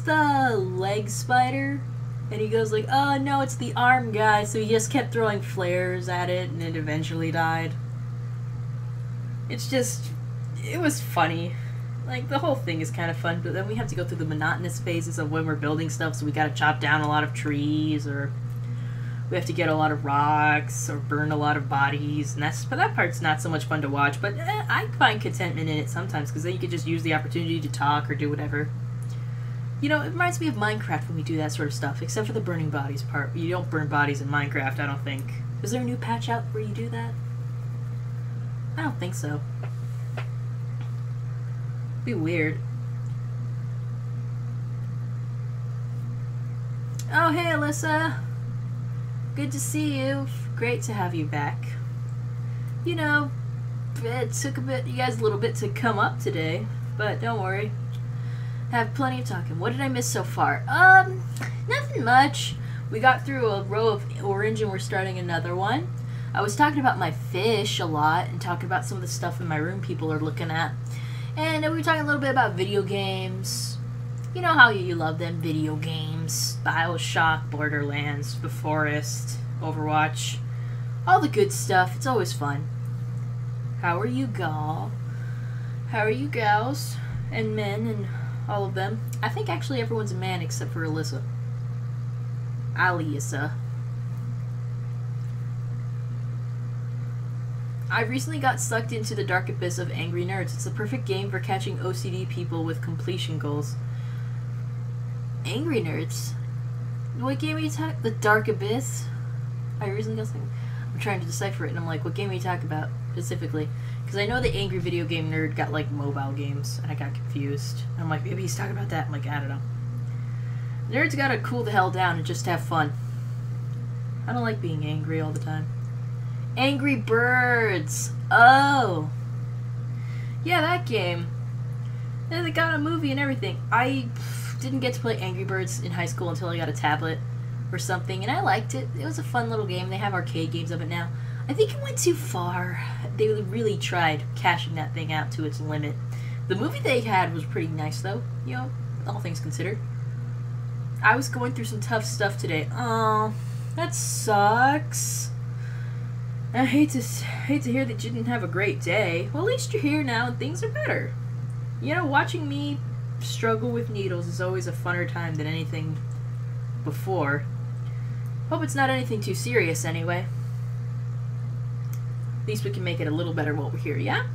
Speaker 1: the leg spider. And he goes like, oh no, it's the arm guy. So he just kept throwing flares at it, and it eventually died. It's just, it was funny. Like, the whole thing is kind of fun, but then we have to go through the monotonous phases of when we're building stuff, so we gotta chop down a lot of trees, or we have to get a lot of rocks, or burn a lot of bodies, and but that part's not so much fun to watch, but I find contentment in it sometimes, because then you could just use the opportunity to talk or do whatever. You know, it reminds me of Minecraft when we do that sort of stuff, except for the burning bodies part. You don't burn bodies in Minecraft, I don't think. Is there a new patch out where you do that? I don't think so. Be weird. Oh, hey, Alyssa. Good to see you. Great to have you back. You know, it took you guys a little bit to come up today, but don't worry. Have plenty of talking. What did I miss so far? Nothing much. We got through a row of orange and we're starting another one. I was talking about my fish a lot and talking about some of the stuff in my room people are looking at. And we were talking a little bit about video games. You know how you love them video games. BioShock, Borderlands, The Forest, Overwatch. All the good stuff. It's always fun. How are you, gal? How are you, gals? And men and all of them. I think actually everyone's a man except for Alyssa. Alyssa. I recently got sucked into the dark abyss of Angry Nerds. It's the perfect game for catching OCD people with completion goals. Angry Nerds? What game are you talking? The Dark Abyss? I recently got something. I'm trying to decipher it, and I'm like, what game are you talking about specifically? Because I know the Angry Video Game Nerd got like mobile games, and I got confused. And I'm like, maybe he's talking about that. I'm like, I don't know. Nerds gotta cool the hell down and just have fun. I don't like being angry all the time. Angry Birds. Oh. Yeah, that game. And they got a movie and everything. I didn't get to play Angry Birds in high school until I got a tablet or something, and I liked it. It was a fun little game. They have arcade games of it now. I think it went too far. They really tried cashing that thing out to its limit. The movie they had was pretty nice, though, you know, all things considered. I was going through some tough stuff today. Oh, that sucks. I hate to hear that you didn't have a great day. Well, at least you're here now and things are better. You know, watching me struggle with needles is always a funner time than anything before. Hope it's not anything too serious anyway. At least we can make it a little better while we're here, yeah?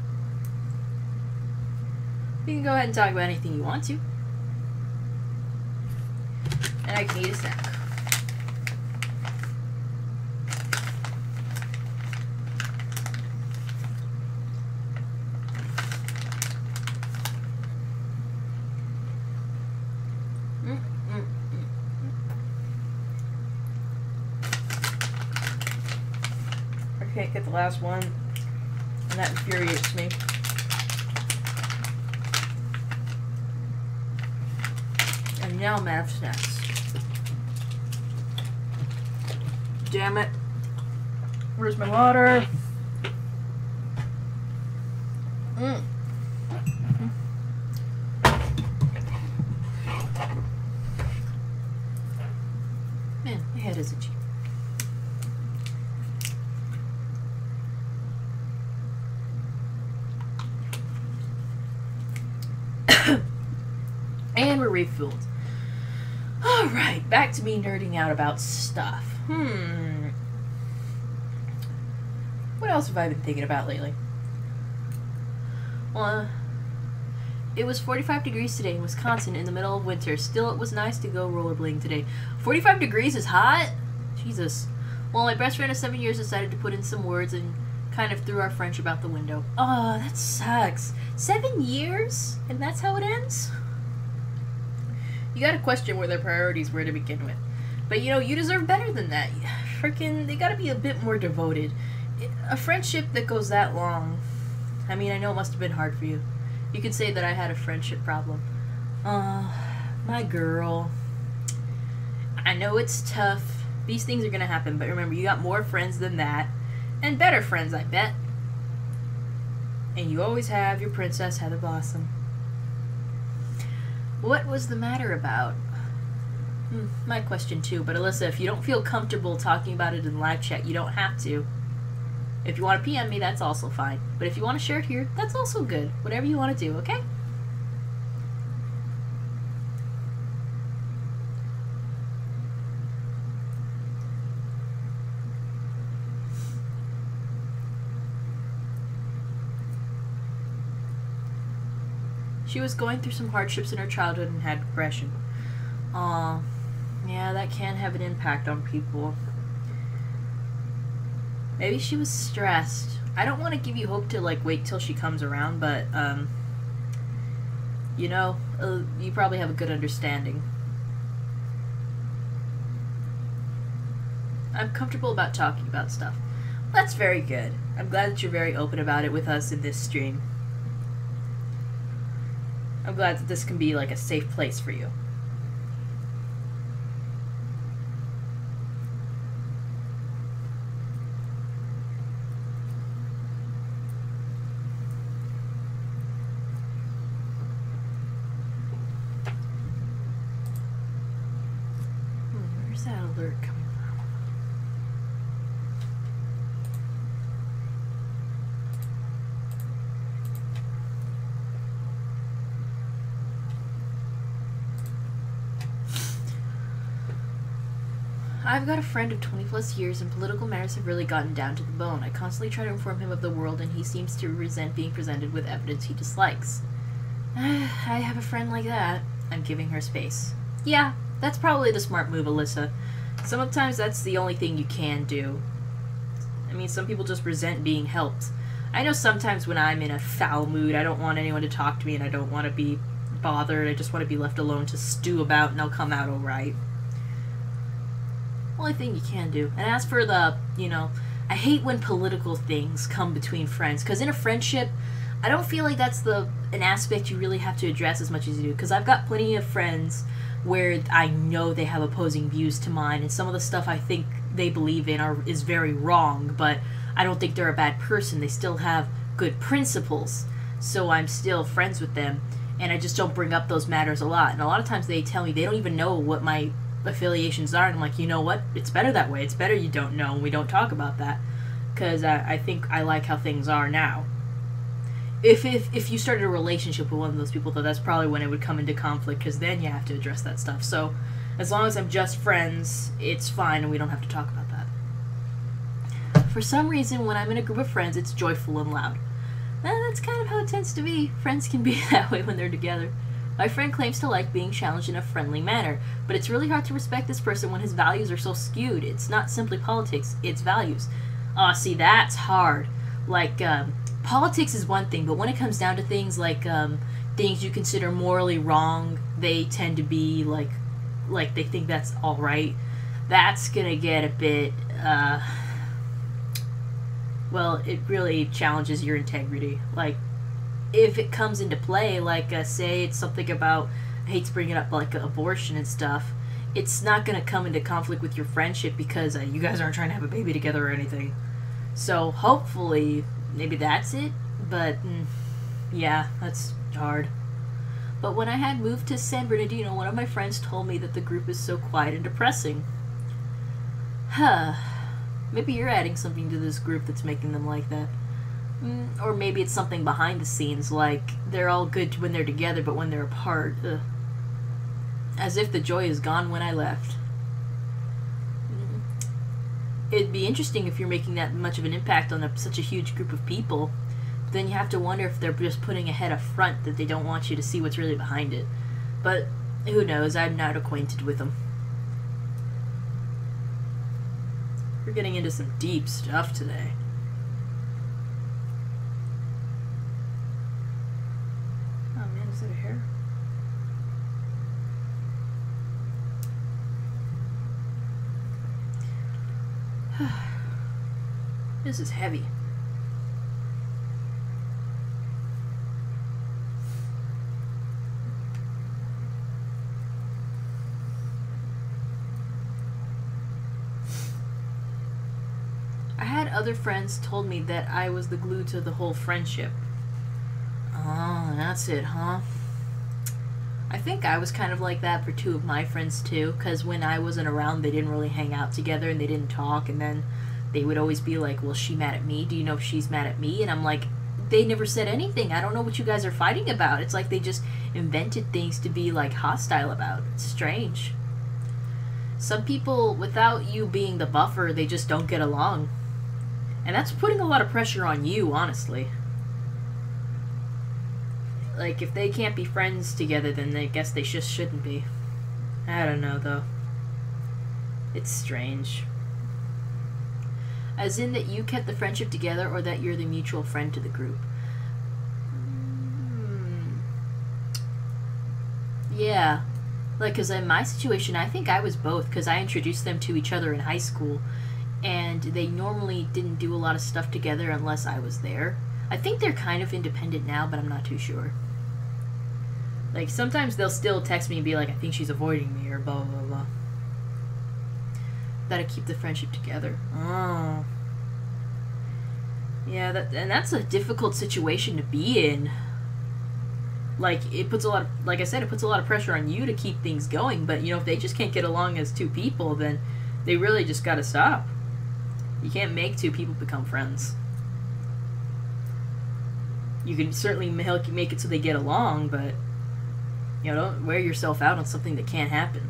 Speaker 1: You can go ahead and talk about anything you want to. And I can eat a snack. I can't get the last one, and that infuriates me. And now I'm out of snacks. Damn it. Where's my water? Man, my head is itchy. And we're refilled. Alright, back to me nerding out about stuff. What else have I been thinking about lately? Well, it was 45 degrees today in Wisconsin in the middle of winter. Still, it was nice to go rollerblading today. 45 degrees is hot? Jesus. Well, my best friend of 7 years decided to put in some words and kind of threw our friendship out the window. Oh, that sucks. 7 years? And that's how it ends? You gotta question where their priorities were to begin with. But, you know, you deserve better than that. Freaking, they gotta be a bit more devoted. A friendship that goes that long, I mean, I know it must have been hard for you. You could say that I had a friendship problem. My girl. I know it's tough. These things are gonna happen, but remember, you got more friends than that. And better friends, I bet. And you always have your Princess Heather Blossom. What was the matter about? My question too, but Alyssa, if you don't feel comfortable talking about it in live chat, you don't have to. If you want to PM me, that's also fine. But if you want to share it here, that's also good. Whatever you want to do, okay? She was going through some hardships in her childhood and had depression. Aw, yeah, that can have an impact on people. Maybe she was stressed. I don't want to give you hope to, like, wait till she comes around, but, you know, you probably have a good understanding. I'm comfortable about talking about stuff. That's very good. I'm glad that you're very open about it with us in this stream. I'm glad that this can be, like, a safe place for you. I've got a friend of 20 plus years, and political matters have really gotten down to the bone. I constantly try to inform him of the world, and he seems to resent being presented with evidence he dislikes. I have a friend like that. I'm giving her space. Yeah, that's probably the smart move, Alyssa. Sometimes that's the only thing you can do. I mean, some people just resent being helped. I know sometimes when I'm in a foul mood, I don't want anyone to talk to me, and I don't want to be bothered. I just want to be left alone to stew about, and I'll come out alright. Only thing you can do. And as for the, I hate when political things come between friends, because in a friendship, I don't feel like that's an aspect you really have to address as much as you do, because I've got plenty of friends where I know they have opposing views to mine, and some of the stuff I think they believe in is very wrong, but I don't think they're a bad person. They still have good principles, so I'm still friends with them, and I just don't bring up those matters a lot. And a lot of times they tell me they don't even know what my affiliations are, and I'm like, you know what? It's better that way. It's better you don't know, and we don't talk about that, because I think I like how things are now. If you started a relationship with one of those people, though, that's probably when it would come into conflict, because then you have to address that stuff. So as long as I'm just friends, it's fine, and we don't have to talk about that. For some reason, when I'm in a group of friends, it's joyful and loud. That's kind of how it tends to be. Friends can be that way when they're together. My friend claims to like being challenged in a friendly manner, but it's really hard to respect this person when his values are so skewed. It's not simply politics, it's values. See, that's hard. Like, politics is one thing, but when it comes down to things like things you consider morally wrong, they tend to be like they think that's alright. That's gonna get a bit, well, it really challenges your integrity. Like, if it comes into play, like, say it's something about, I hate to bring it up, like abortion and stuff, it's not going to come into conflict with your friendship because you guys aren't trying to have a baby together or anything. So hopefully, maybe that's it, but yeah, that's hard. But when I had moved to San Bernardino, one of my friends told me that the group is so quiet and depressing. Maybe you're adding something to this group that's making them like that. Or maybe it's something behind the scenes, like they're all good when they're together, but when they're apart, as if the joy is gone when I left. It'd be interesting if you're making that much of an impact on such a huge group of people. But then you have to wonder if they're just putting a head up front that they don't want you to see what's really behind it. But who knows? I'm not acquainted with them. We're getting into some deep stuff today. Is it a hair? This is heavy. I had other friends told me that I was the glue to the whole friendship. Oh, that's it, huh? I think I was kind of like that for two of my friends, too, because when I wasn't around, they didn't really hang out together, and they didn't talk, and then they would always be like, well, is she mad at me? Do you know if she's mad at me? And I'm like, they never said anything. I don't know what you guys are fighting about. It's like they just invented things to be, like, hostile about. It's strange. Some people, without you being the buffer, they just don't get along. And that's putting a lot of pressure on you, honestly. Like, if they can't be friends together, then I guess they just shouldn't be. I don't know, though. It's strange. As in that you kept the friendship together, or that you're the mutual friend to the group? Yeah. Like, because in my situation, I think I was both, because I introduced them to each other in high school, and they normally didn't do a lot of stuff together unless I was there. I think they're kind of independent now, but I'm not too sure. Like, sometimes they'll still text me and be like, I think she's avoiding me, or blah, blah, blah. Gotta keep the friendship together. Oh. Yeah, that's a difficult situation to be in. Like, it puts a lot of, like I said, it puts a lot of pressure on you to keep things going, but, if they just can't get along as two people, then they really just gotta stop. You can't make two people become friends. You can certainly make it so they get along, but, don't wear yourself out on something that can't happen.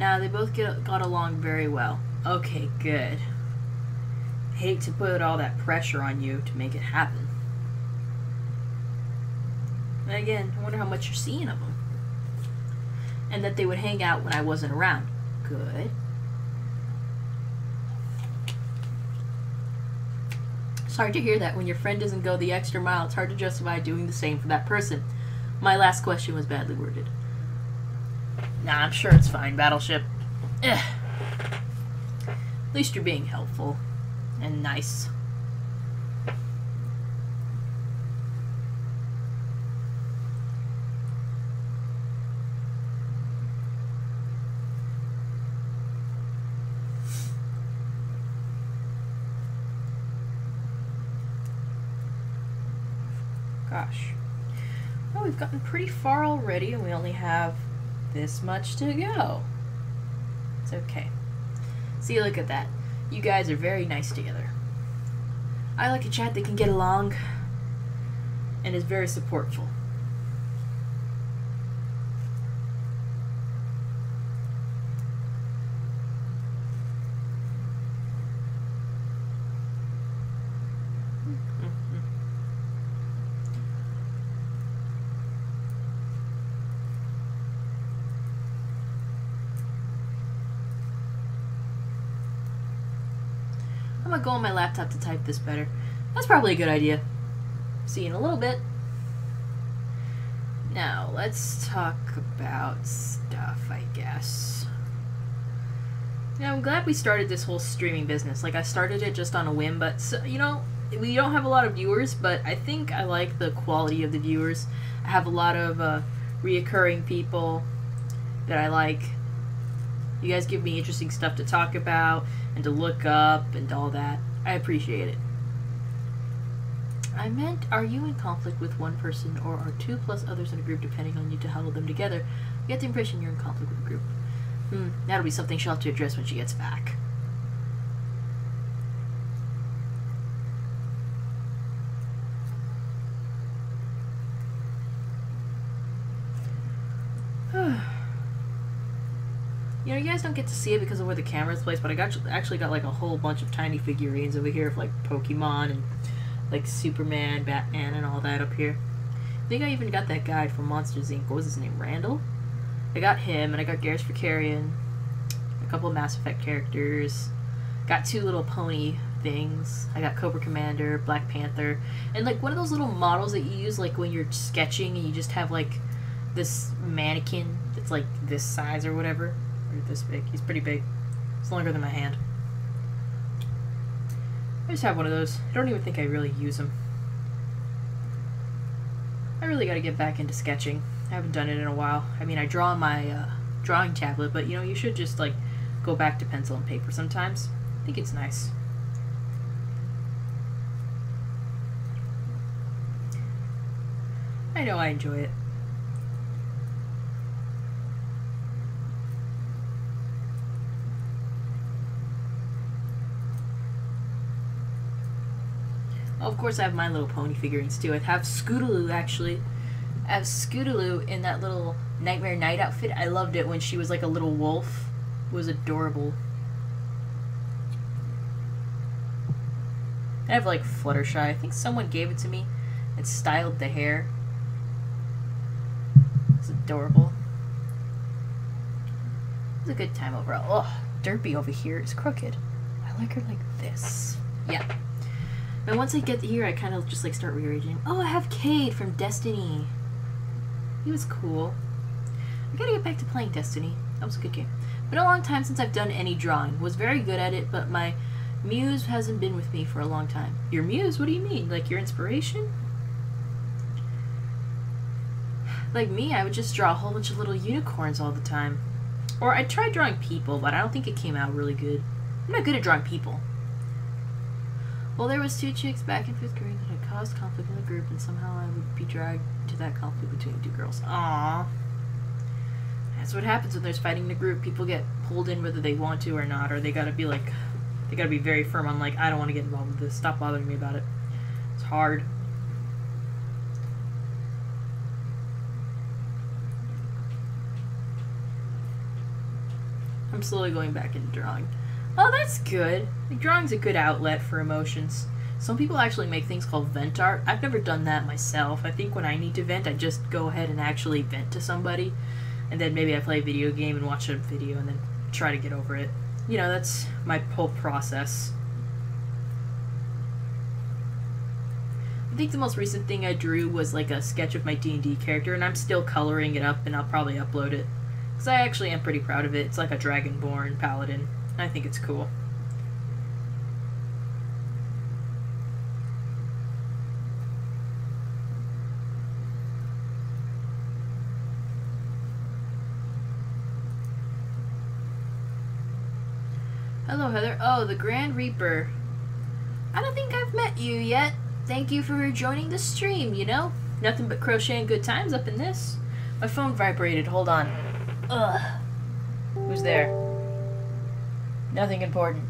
Speaker 1: Now, they both got along very well. Okay, good. Hate to put all that pressure on you to make it happen. And again, I wonder how much you're seeing of them. And that they would hang out when I wasn't around. Good. It's hard to hear that when your friend doesn't go the extra mile. It's hard to justify doing the same for that person. My last question was badly worded. Nah, I'm sure it's fine, Battleship. At least you're being helpful and nice. Gosh. Well, we've gotten pretty far already, and we only have this much to go. It's okay. See, look at that. You guys are very nice together. I like a chat that can get along and is very supportful. I'm gonna go on my laptop to type this better. That's probably a good idea. See you in a little bit. Now, let's talk about stuff, I guess. Yeah, I'm glad we started this whole streaming business. Like, I started it just on a whim, but, you know, we don't have a lot of viewers, but I think I like the quality of the viewers. I have a lot of reoccurring people that I like. You guys give me interesting stuff to talk about and to look up and all that. I appreciate it. I meant, are you in conflict with one person or are 2 plus others in a group depending on you to huddle them together? I get the impression you're in conflict with the group. That'll be something she'll have to address when she gets back. You know, you guys don't get to see it because of where the camera's placed, but I actually got like a whole bunch of tiny figurines over here of like Pokemon and like Superman, Batman, and all that up here. I think I even got that guy from Monsters Inc. What was his name? Randall? I got him, and I got Garrus Vakarian, a couple of Mass Effect characters, got 2 little pony things. I got Cobra Commander, Black Panther, and like one of those little models that you use like when you're sketching and you just have like this mannequin that's like this size or whatever. Or this big. He's pretty big. It's longer than my hand. I just have one of those. I don't even think I really use them. I really gotta get back into sketching. I haven't done it in a while. I mean, I draw on my drawing tablet, but you know, you should just like go back to pencil and paper sometimes. I think it's nice. I know I enjoy it. Oh, of course, I have My Little Pony figurines too. I have Scootaloo actually. I have Scootaloo in that little Nightmare Night outfit. I loved it when she was like a little wolf. It was adorable. I have like Fluttershy. I think someone gave it to me and styled the hair. It's adorable. It was a good time overall. Oh, Derpy over here is crooked. I like her like this. Yeah. And once I get here, I kind of just like start rearranging. Oh, I have Cade from Destiny. He was cool. I gotta get back to playing Destiny. That was a good game. Been a long time since I've done any drawing. Was very good at it, but my muse hasn't been with me for a long time. Your muse? What do you mean? Like your inspiration? Like me, I would just draw a whole bunch of little unicorns all the time. Or I tried drawing people, but I don't think it came out really good. I'm not good at drawing people. Well, there was 2 chicks back in 5th grade that had caused conflict in the group, and somehow I would be dragged into that conflict between 2 girls. Aww. That's what happens when there's fighting in a group. People get pulled in whether they want to or not, or they gotta be like, they gotta be very firm on like, I don't want to get involved with this. Stop bothering me about it. It's hard. I'm slowly going back into drawing. Oh, that's good. Like, drawing's a good outlet for emotions. Some people actually make things called vent art. I've never done that myself. I think when I need to vent, I just go ahead and actually vent to somebody. And then maybe I play a video game and watch a video and then try to get over it. You know, that's my whole process. I think the most recent thing I drew was like a sketch of my D&D character, and I'm still coloring it up, and I'll probably upload it. Because I actually am pretty proud of it. It's like a Dragonborn paladin. I think it's cool. Hello, Heather. Oh, the Grand Reaper. I don't think I've met you yet. Thank you for joining the stream, you know? Nothing but crochet and good times up in this. My phone vibrated. Hold on. Ugh. Who's there? Nothing important.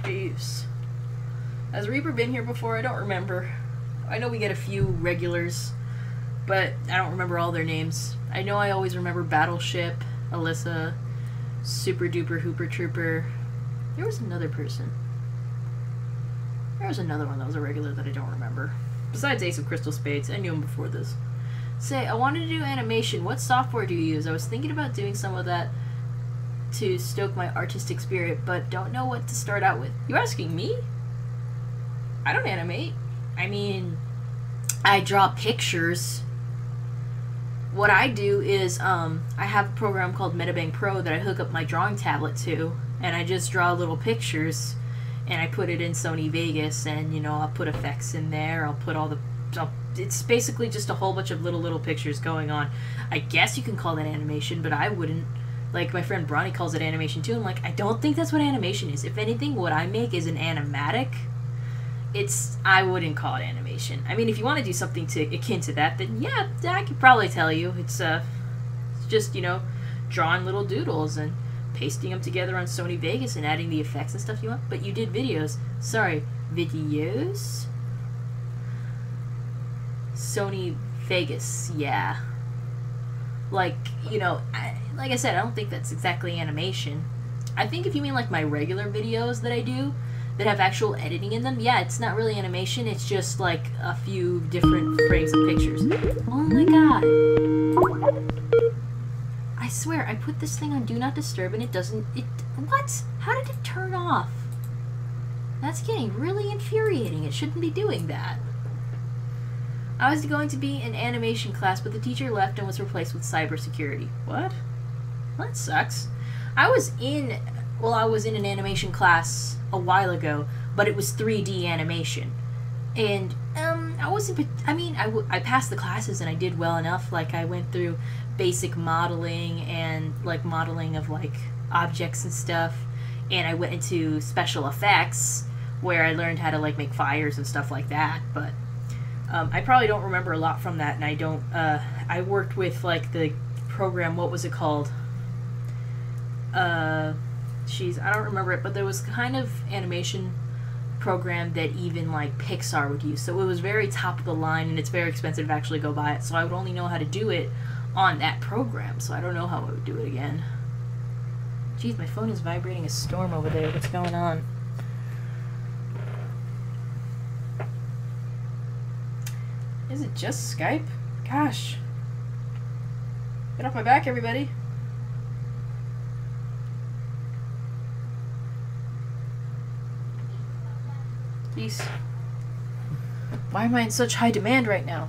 Speaker 1: Jeez. Has Reaper been here before? I don't remember. I know we get a few regulars, but I don't remember all their names. I know I always remember Battleship, Alyssa, Super Duper Hooper Trooper. There was another person. There was another one that was a regular that I don't remember. Besides Ace of Crystal Spades, I knew him before this. Say, I wanted to do animation. What software do you use? I was thinking about doing some of that to stoke my artistic spirit, but don't know what to start out with. You asking me? I don't animate. I mean, I draw pictures. What I do is, I have a program called Metabang Pro that I hook up my drawing tablet to, and I just draw little pictures, and I put it in Sony Vegas, and, you know, I'll put effects in there, I'll put all the... it's basically just a whole bunch of little pictures going on. I guess you can call that animation, but I wouldn't. Like, my friend Bronny calls it animation, too. I'm like, I don't think that's what animation is. If anything, what I make is an animatic. I wouldn't call it animation. I mean, if you want to do something akin to that, then yeah, I could probably tell you. It's just, you know, drawing little doodles and pasting them together on Sony Vegas and adding the effects and stuff you want. But you did videos. Sorry, videos? Sony Vegas, yeah. Like, you know, like I said, I don't think that's exactly animation. I think if you mean like my regular videos that I do, that have actual editing in them, yeah, it's not really animation, it's just like a few different frames of pictures. Oh my god. I swear, I put this thing on Do Not Disturb and it doesn't, what? How did it turn off? That's getting really infuriating. It shouldn't be doing that. I was going to be in animation class, but the teacher left and was replaced with cybersecurity. What? Well, that sucks. I was in an animation class a while ago, but it was 3D animation. And, I passed the classes and I did well enough. Like, I went through basic modeling and, like, modeling of, like, objects and stuff. And I went into special effects, where I learned how to, like, make fires and stuff like that, but... I probably don't remember a lot from that, and I worked with, like, the program, what was it called? I don't remember it, but there was kind of animation program that even, like, Pixar would use, so it was very top of the line, and it's very expensive to actually go buy it, so I would only know how to do it on that program, so I don't know how I would do it again. Jeez, my phone is vibrating a storm over there. What's going on? Is it just Skype? Gosh. Get off my back, everybody. Jeez. Why am I in such high demand right now?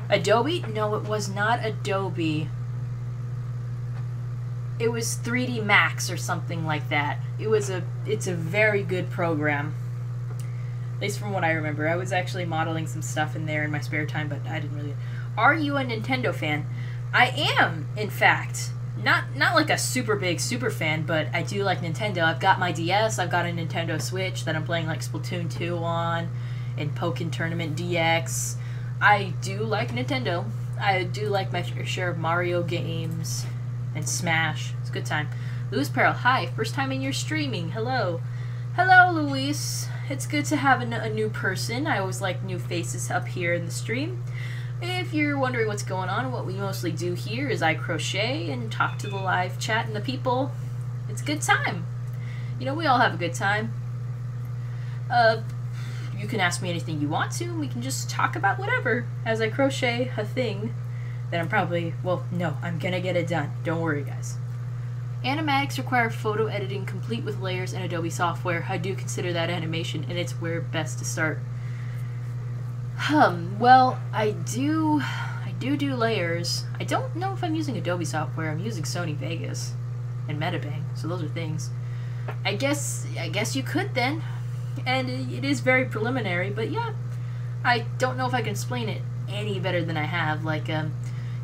Speaker 1: Adobe? No, it was not Adobe. It was 3D Max or something like that. It's a very good program. At least from what I remember. I was actually modeling some stuff in there in my spare time, but I didn't really... Are you a Nintendo fan? I am, in fact. Not like a super big super fan, but I do like Nintendo. I've got my DS, I've got a Nintendo Switch that I'm playing like Splatoon 2 on, and Pokken Tournament DX. I do like Nintendo. I do like my share of Mario games and Smash. It's a good time. Lewis Peril, hi. First time in your streaming. Hello. Hello, Luis. It's good to have a new person. I always like new faces up here in the stream. If you're wondering what's going on, what we mostly do here is I crochet and talk to the live chat and the people. It's a good time. You know, we all have a good time. You can ask me anything you want to, and we can just talk about whatever as I crochet a thing that I'm gonna get it done. Don't worry, guys. Animatics require photo editing complete with layers and Adobe software. I do consider that animation, and it's where best to start. Well, I do layers. I don't know if I'm using Adobe software. I'm using Sony Vegas and Metabang, so those are things. I guess you could then, and it is very preliminary, but yeah, I don't know if I can explain it any better than I have. Like,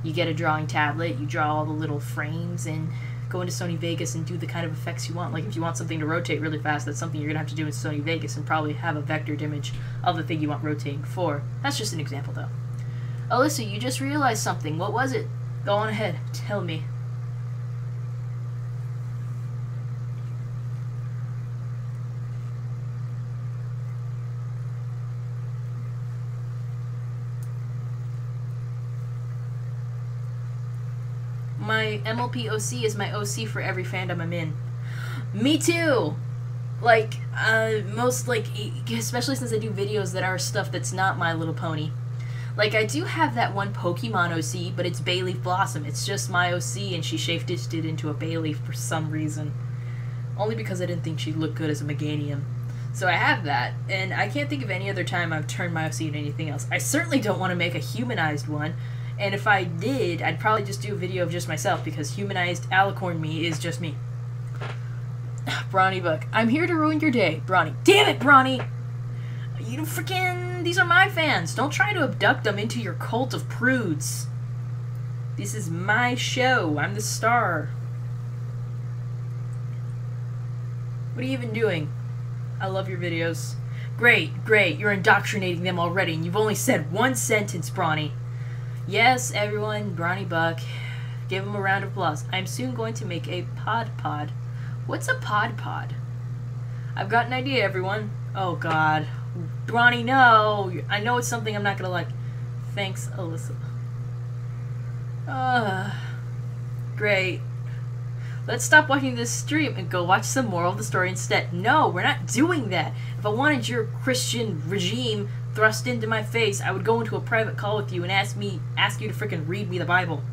Speaker 1: you get a drawing tablet, you draw all the little frames, and go into Sony Vegas and do the kind of effects you want. Like, if you want something to rotate really fast, that's something you're going to have to do in Sony Vegas and probably have a vectored image of the thing you want rotating for. That's just an example, though. Alyssa, you just realized something. What was it? Go on ahead. Tell me. My MLP OC is my OC for every fandom I'm in. Me too! Like, especially since I do videos that are stuff that's not My Little Pony. Like, I do have that one Pokemon OC, but it's Bayleaf Blossom. It's just my OC, and she shape-stitched it into a Bayleaf for some reason. Only because I didn't think she'd look good as a Meganium. So I have that, and I can't think of any other time I've turned my OC into anything else. I certainly don't want to make a humanized one. And if I did, I'd probably just do a video of just myself, because humanized alicorn me is just me. Brawny Buck. I'm here to ruin your day, Brawny. Damn it, Brawny! You freaking... These are my fans. Don't try to abduct them into your cult of prudes. This is my show. I'm the star. What are you even doing? I love your videos. Great, great. You're indoctrinating them already, and you've only said one sentence, Brawny. Yes, everyone, Brawny Buck. Give him a round of applause. I'm soon going to make a pod. What's a pod? I've got an idea, everyone. Oh, God. Brawny, no! I know it's something I'm not gonna like. Thanks, Alyssa. Great. Let's stop watching this stream and go watch some moral of the story instead. No, we're not doing that. If I wanted your Christian regime thrust into my face, I would go into a private call with you and ask you to frickin' read me the Bible.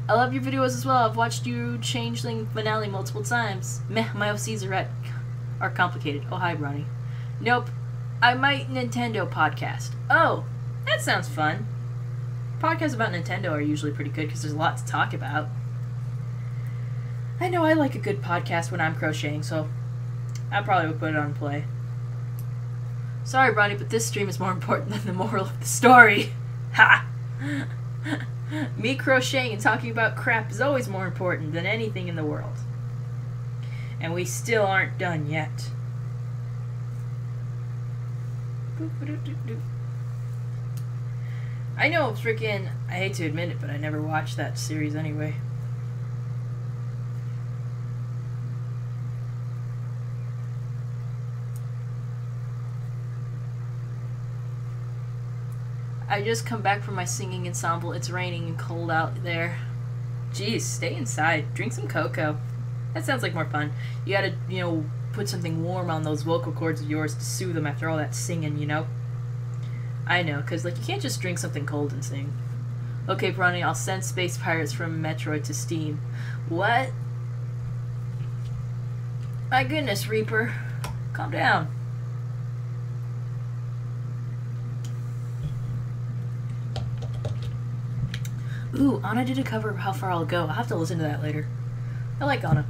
Speaker 1: I love your videos as well. I've watched you Changeling finale multiple times. Meh, my OCs are complicated. Oh, hi, Brawny. Nope. I might Nintendo podcast. Oh, that sounds fun. Podcasts about Nintendo are usually pretty good because there's a lot to talk about. I know I like a good podcast when I'm crocheting, so I probably would put it on play. Sorry, Brawny, but this stream is more important than the moral of the story. Ha! Me crocheting and talking about crap is always more important than anything in the world. And we still aren't done yet. I know, I hate to admit it, but I never watched that series anyway. I just come back from my singing ensemble. It's raining and cold out there. Jeez, stay inside. Drink some cocoa. That sounds like more fun. You gotta, put something warm on those vocal cords of yours to soothe them after all that singing, I know, because, you can't just drink something cold and sing. Okay, Brawny, I'll send Space Pirates from Metroid to Steam. What? My goodness, Reaper. Calm down. Ooh, Anna did a cover of How Far I'll Go. I'll have to listen to that later. I like Anna.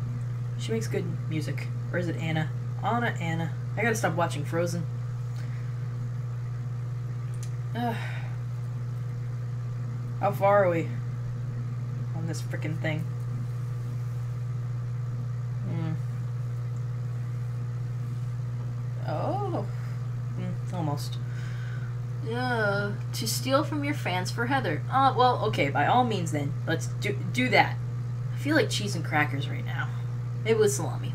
Speaker 1: She makes good music. Or is it Anna? Anna. I gotta stop watching Frozen. How far are we on this frickin' thing? Oh. Almost. To steal from your fans for Heather. Well, okay, by all means then. Let's do that. I feel like cheese and crackers right now. It was salami.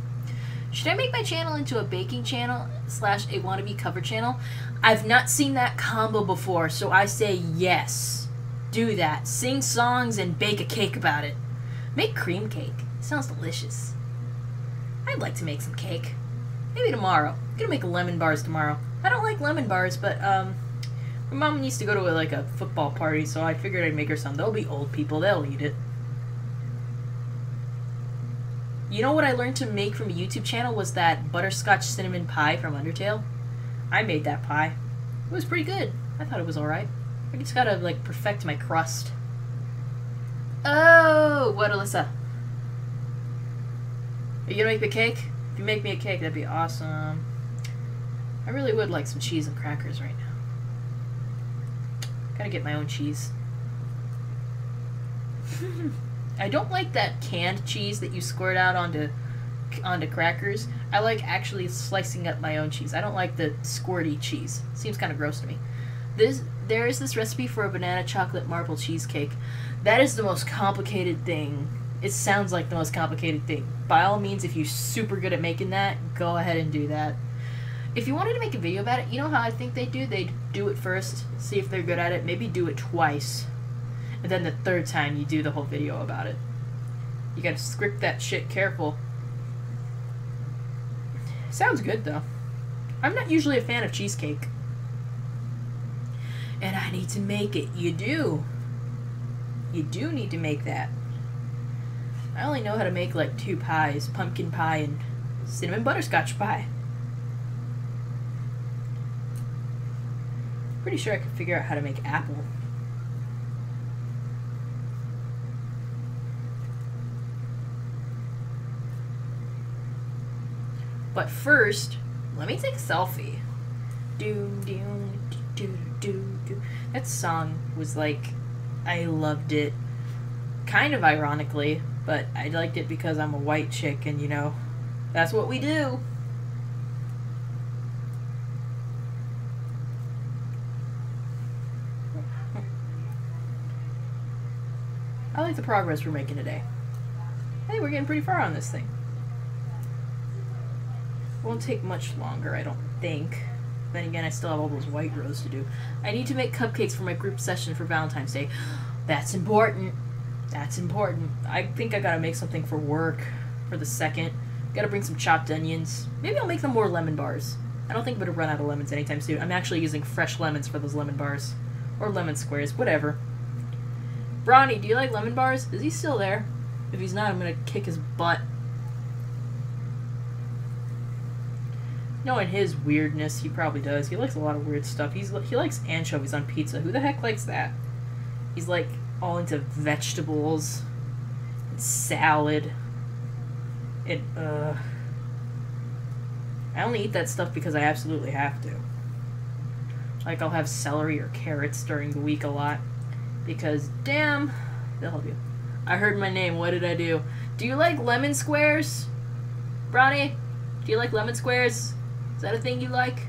Speaker 1: Should I make my channel into a baking channel / a wannabe cover channel? I've not seen that combo before, so I say yes. Do that. Sing songs and bake a cake about it. Make cream cake. Sounds delicious. I'd like to make some cake. Maybe tomorrow. I'm gonna make lemon bars tomorrow. I don't like lemon bars, but my mom needs to go to a football party, so I figured I'd make her some. They'll be old people. They'll eat it. You know what I learned to make from a YouTube channel was that butterscotch cinnamon pie from Undertale? I made that pie. It was pretty good. I thought it was alright. I just gotta, perfect my crust. Oh, what, Alyssa? Are you gonna make me a cake? If you make me a cake, that'd be awesome. I really would like some cheese and crackers right now. Gotta get my own cheese. I don't like that canned cheese that you squirt out onto crackers. I like actually slicing up my own cheese. I don't like the squirty cheese. Seems kind of gross to me. There is this recipe for a banana chocolate marble cheesecake. That is the most complicated thing. It sounds like the most complicated thing. By all means, if you're super good at making that, go ahead and do that. If you wanted to make a video about it, you know how I think they do? They do it first, see if they're good at it, maybe do it twice. And then the third time you do the whole video about it. You gotta script that shit careful. Sounds good though. I'm not usually a fan of cheesecake. And I need to make it. You do. You do need to make that. I only know how to make 2 pies. Pumpkin pie and cinnamon butterscotch pie. Pretty sure I could figure out how to make apple. But first, let me take a selfie. That song was I loved it. Kind of ironically, but I liked it because I'm a white chick and, that's what we do. I like the progress we're making today. I think we're getting pretty far on this thing. Won't take much longer, I don't think. Then again, I still have all those white rows to do. I need to make cupcakes for my group session for Valentine's Day. That's important. That's important. I think I gotta make something for work for the 2nd. Gotta bring some chopped onions. Maybe I'll make them more lemon bars. I don't think I'm gonna run out of lemons anytime soon. I'm actually using fresh lemons for those lemon bars. Or lemon squares, whatever. Bronny, do you like lemon bars? Is he still there? If he's not, I'm gonna kick his butt. Knowing his weirdness, he probably does. He likes a lot of weird stuff. He likes anchovies on pizza. Who the heck likes that? He's all into vegetables and salad. And I only eat that stuff because I absolutely have to. I'll have celery or carrots during the week a lot. Because, damn, they'll help you. I heard my name. What did I do? Do you like lemon squares? Bronny, do you like lemon squares? Is that a thing you like?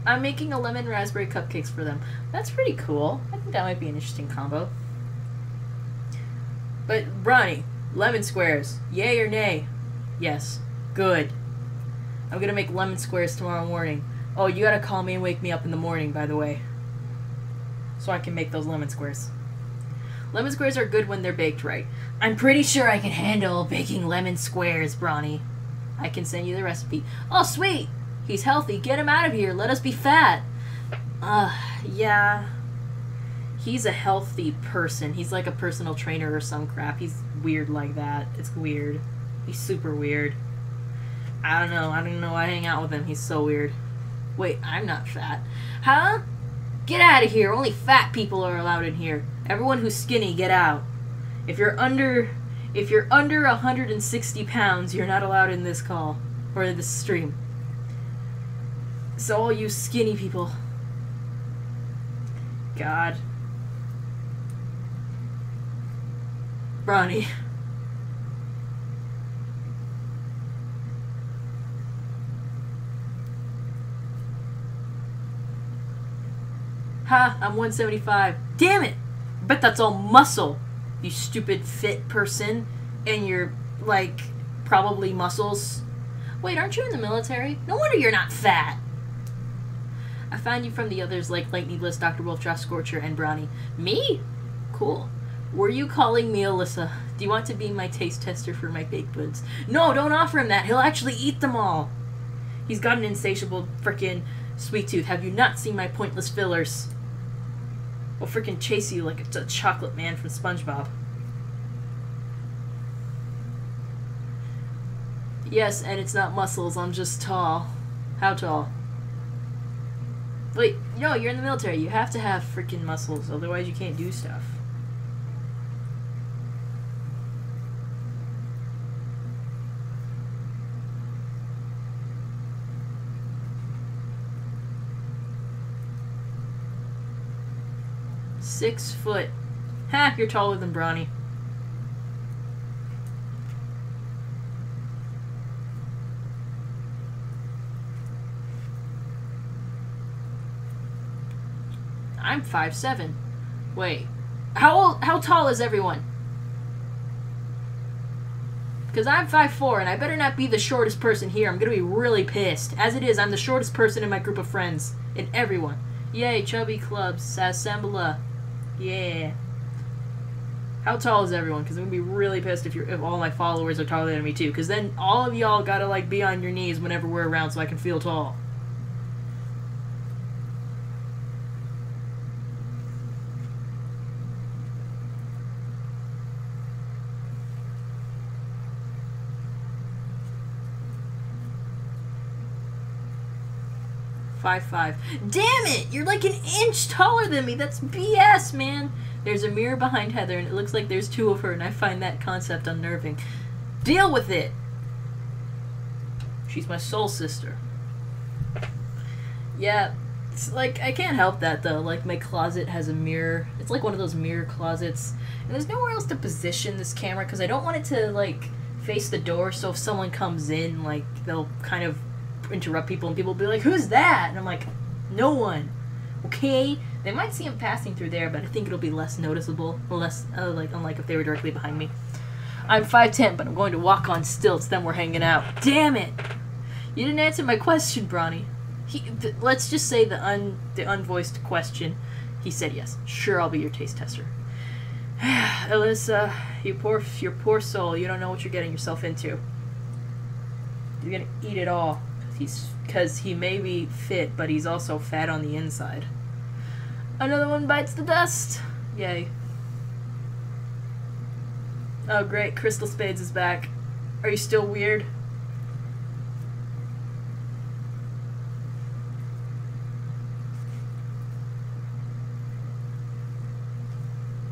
Speaker 1: I'm making a lemon raspberry cupcakes for them. That's pretty cool. I think that might be an interesting combo. But, Bronny, lemon squares, yay or nay? Yes. Good. I'm gonna make lemon squares tomorrow morning. Oh, you gotta call me and wake me up in the morning, by the way. So I can make those lemon squares. Lemon squares are good when they're baked right. I'm pretty sure I can handle baking lemon squares, Bronny. I can send you the recipe. Oh, sweet! He's healthy. Get him out of here. Let us be fat. Yeah. He's a healthy person. He's like a personal trainer or some crap. He's weird like that. It's weird. He's super weird. I don't know. I don't know why I hang out with him. He's so weird. Wait, I'm not fat. Huh? Get out of here. Only fat people are allowed in here. Everyone who's skinny, get out. If you're under 160 pounds, you're not allowed in this call. Or this stream. So all you skinny people. God. Bronny. Ha, I'm 175. Damn it! Bet that's all muscle, you stupid fit person. And you're, probably muscles. Wait, aren't you in the military? No wonder you're not fat. I found you from the others like Light Needless, Dr. Wolf, Josh Scorcher, and Brownie. Me? Cool. Were you calling me Alyssa? Do you want to be my taste tester for my baked goods? No, don't offer him that. He'll actually eat them all. He's got an insatiable frickin' sweet tooth. Have you not seen my pointless fillers? I'll frickin' chase you like a chocolate man from SpongeBob. Yes, and it's not muscles. I'm just tall. How tall? Wait, no, you're in the military. You have to have freaking muscles, otherwise you can't do stuff. Six foot. Ha, you're taller than Bronny. I'm 5'7". Wait, how tall is everyone? Because I'm 5'4", and I better not be the shortest person here. I'm gonna be really pissed. As it is, I'm the shortest person in my group of friends. In everyone. Yay, chubby clubs. Assembla. Yeah. How tall is everyone? Because I'm gonna be really pissed if all my followers are taller than me too. Because then all of y'all gotta like be on your knees whenever we're around so I can feel tall. .55. Damn it! You're like an inch taller than me. That's BS, man. There's a mirror behind Heather, and it looks like there's two of her, and I find that concept unnerving. Deal with it! She's my soul sister. Yeah, it's like, I can't help that, though. Like, my closet has a mirror. It's like one of those mirror closets. And there's nowhere else to position this camera, because I don't want it to, like, face the door, so if someone comes in, like, they'll kind of interrupt people, and people will be like, who's that? And I'm like, no one. Okay? They might see him passing through there, but I think it'll be less noticeable, unless, unlike if they were directly behind me. I'm 5'10", but I'm going to walk on stilts, then we're hanging out. Damn it! You didn't answer my question, Bronny. Let's just say the unvoiced question. He said yes. Sure, I'll be your taste tester. Alyssa, your poor soul. You don't know what you're getting yourself into. You're gonna eat it all. Because he may be fit, but he's also fat on the inside. Another one bites the dust. Yay. Oh great, Crystal Spades is back. Are you still weird?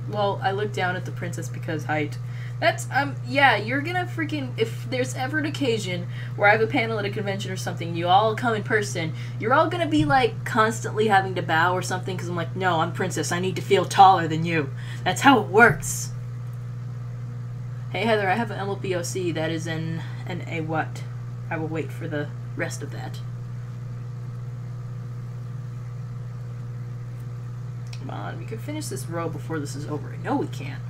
Speaker 1: Well, I looked down at the princess because height. That's, yeah, you're gonna freaking, if there's ever an occasion where I have a panel at a convention or something, you all come in person, you're all gonna be, like, constantly having to bow or something, because I'm like, no, I'm princess, I need to feel taller than you. That's how it works. Hey, Heather, I have an MLBOC that is in a what? I will wait for the rest of that. Come on, we can finish this row before this is over. No, we can't.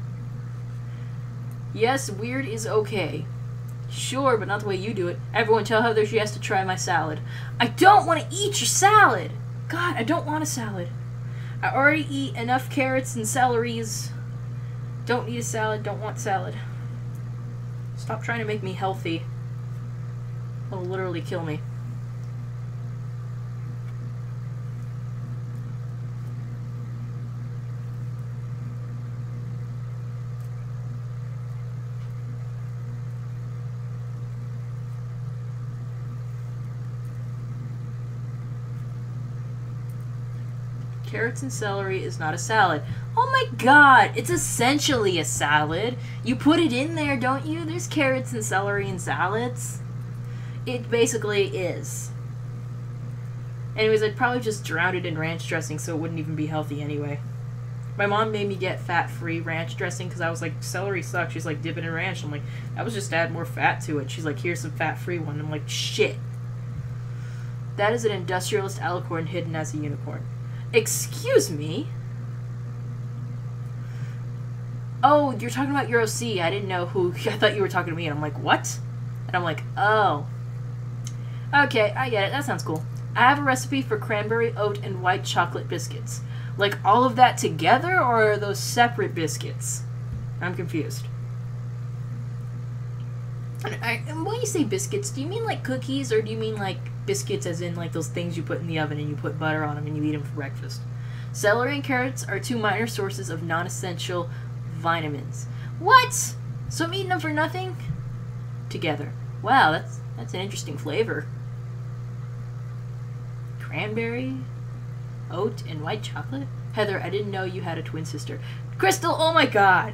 Speaker 1: Yes, weird is okay. Sure, but not the way you do it. Everyone tell Heather she has to try my salad. I don't want to eat your salad! God, I don't want a salad. I already eat enough carrots and celeries. Don't need a salad, don't want salad. Stop trying to make me healthy. It'll literally kill me. Carrots and celery is not a salad. Oh my god, it's essentially a salad. You put it in there, don't you? There's carrots and celery in salads. It basically is. Anyways, I'd probably just drown it in ranch dressing so it wouldn't even be healthy anyway. My mom made me get fat-free ranch dressing because I was like, celery sucks. She's like, dip it in ranch. I'm like, that was just add more fat to it. She's like, here's some fat-free one. I'm like, shit. That is an industrialist alicorn hidden as a unicorn. Excuse me? Oh, you're talking about your OC. I didn't know who. I thought you were talking to me. And I'm like, what? And I'm like, oh. Okay, I get it. That sounds cool. I have a recipe for cranberry, oat, and white chocolate biscuits. Like all of that together, or are those separate biscuits? I'm confused. And when you say biscuits, do you mean like cookies, or do you mean like biscuits as in like those things you put in the oven and you put butter on them and you eat them for breakfast? Celery and carrots are two minor sources of non-essential vitamins. What? So I'm eating them for nothing? Together. Wow, that's an interesting flavor. Cranberry, oat, and white chocolate? Heather, I didn't know you had a twin sister. Crystal, oh my god!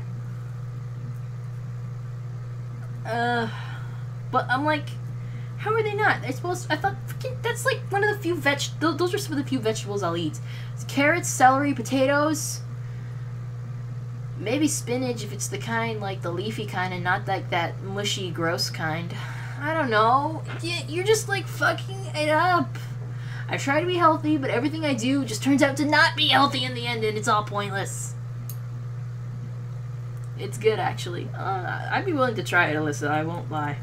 Speaker 1: But I'm like, how are they not? I thought, freaking, that's like one of the few those are some of the few vegetables I'll eat. It's carrots, celery, potatoes, maybe spinach if it's the kind, like the leafy kind and not like that mushy, gross kind. I don't know. You're just like fucking it up. I try to be healthy, but everything I do just turns out to not be healthy in the end, and it's all pointless. It's good, actually. I'd be willing to try it, Alyssa. I won't lie.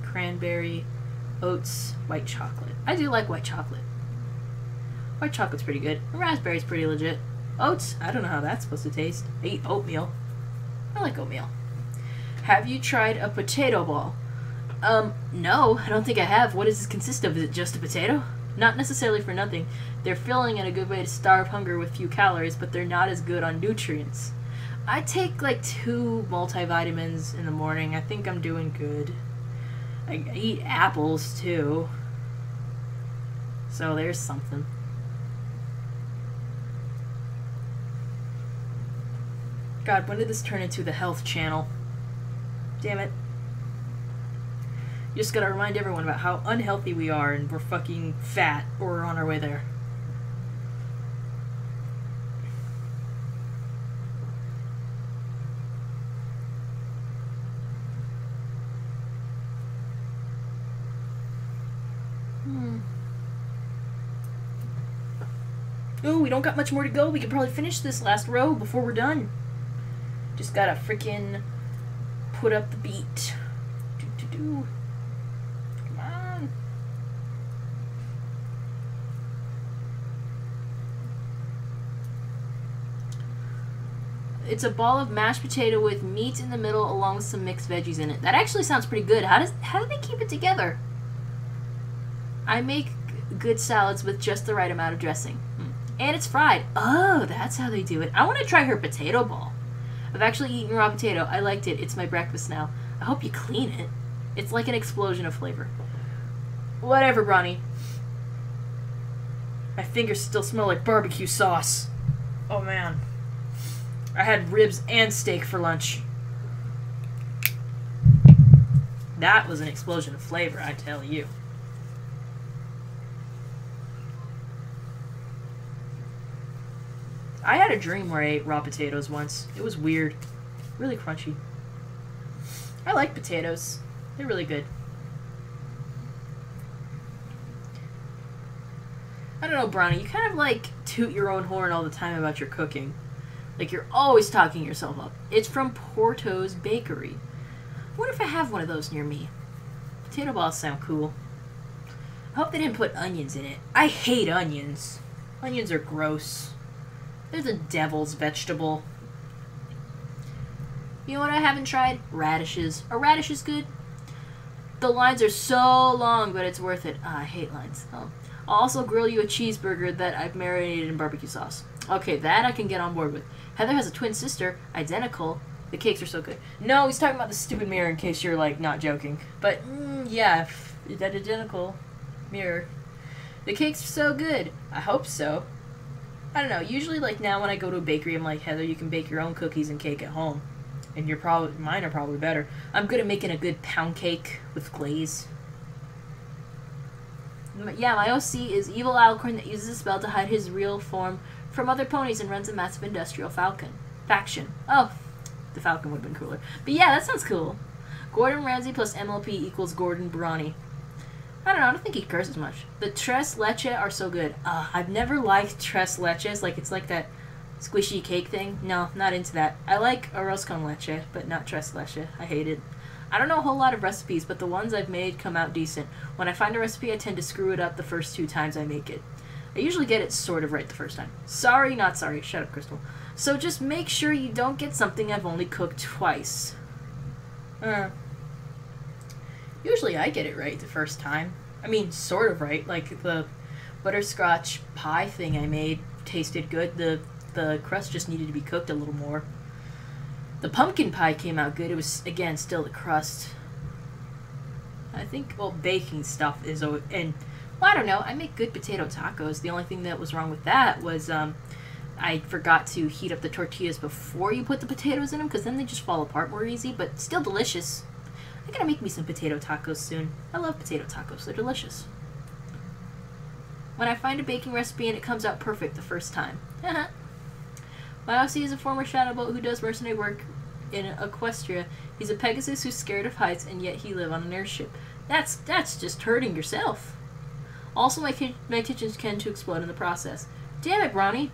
Speaker 1: Cranberry, oats, white chocolate. I do like white chocolate. White chocolate's pretty good. Raspberry's pretty legit. Oats, I don't know how that's supposed to taste. I eat oatmeal. I like oatmeal. Have you tried a potato ball? No, I don't think I have. What does this consist of? Is it just a potato? Not necessarily for nothing. They're filling and a good way to starve hunger with few calories, but they're not as good on nutrients. I take like 2 multivitamins in the morning. I think I'm doing good. I eat apples too. So there's something. God, when did this turn into the health channel? Damn it. You just gotta remind everyone about how unhealthy we are and we're fucking fat or we're on our way there. Ooh, we don't got much more to go. We can probably finish this last row before we're done. Just gotta freaking put up the beat. Come on. It's a ball of mashed potato with meat in the middle along with some mixed veggies in it. That actually sounds pretty good. How do they keep it together? I make good salads with just the right amount of dressing. And it's fried. Oh, that's how they do it. I want to try her potato ball. I've actually eaten raw potato. I liked it. It's my breakfast now. I hope you clean it. It's like an explosion of flavor. Whatever, Bronny. My fingers still smell like barbecue sauce. Oh, man. I had ribs and steak for lunch. That was an explosion of flavor, I tell you. I had a dream where I ate raw potatoes once. It was weird. Really crunchy. I like potatoes. They're really good. I don't know, Bronny. You kind of like toot your own horn all the time about your cooking. Like you're always talking yourself up. It's from Porto's Bakery. I wonder if I have one of those near me. Potato balls sound cool. I hope they didn't put onions in it. I hate onions. Onions are gross. They're the devil's vegetable. You know what I haven't tried? Radishes. Are radishes good? The lines are so long, but it's worth it. I hate lines. Oh. I'll also grill you a cheeseburger that I've marinated in barbecue sauce. Okay, that I can get on board with. Heather has a twin sister, identical. The cakes are so good. No, he's talking about the stupid mirror in case you're, like, not joking. But, yeah, that identical mirror. The cakes are so good. I hope so. I don't know. Usually, like, now when I go to a bakery, I'm like, Heather, you can bake your own cookies and cake at home. And mine are probably better. I'm good at making a good pound cake with glaze. Yeah, my OC is Evil Alicorn that uses a spell to hide his real form from other ponies and runs a massive industrial faction. Oh, the falcon would have been cooler. But yeah, that sounds cool. Gordon Ramsay plus MLP equals Gordon Brawny. I don't know, I don't think he curses much. The tres leche are so good. I've never liked tres leches. Like, it's like that squishy cake thing. No, not into that. I like arroz con leche, but not tres leche. I hate it. I don't know a whole lot of recipes, but the ones I've made come out decent. When I find a recipe, I tend to screw it up the first 2 times I make it. I usually get it sort of right the first time. Sorry, not sorry. Shut up, Crystal. So just make sure you don't get something I've only cooked twice. Usually I get it right the first time. I mean, sort of right. Like the butterscotch pie thing I made tasted good. The crust just needed to be cooked a little more. The pumpkin pie came out good. It was, again, still the crust. I think, well, baking stuff is... And, well, I don't know. I make good potato tacos. The only thing that was wrong with that was I forgot to heat up the tortillas before you put the potatoes in them, because then they just fall apart more easy, but still delicious. I'm going to make me some potato tacos soon. I love potato tacos. They're delicious. When I find a baking recipe and it comes out perfect the first time. My OC is a former shadowboat who does mercenary work in Equestria. He's a Pegasus who's scared of heights, and yet he lives on an airship. That's just hurting yourself. Also, my kitchens tend to explode in the process. Damn it, Bronny.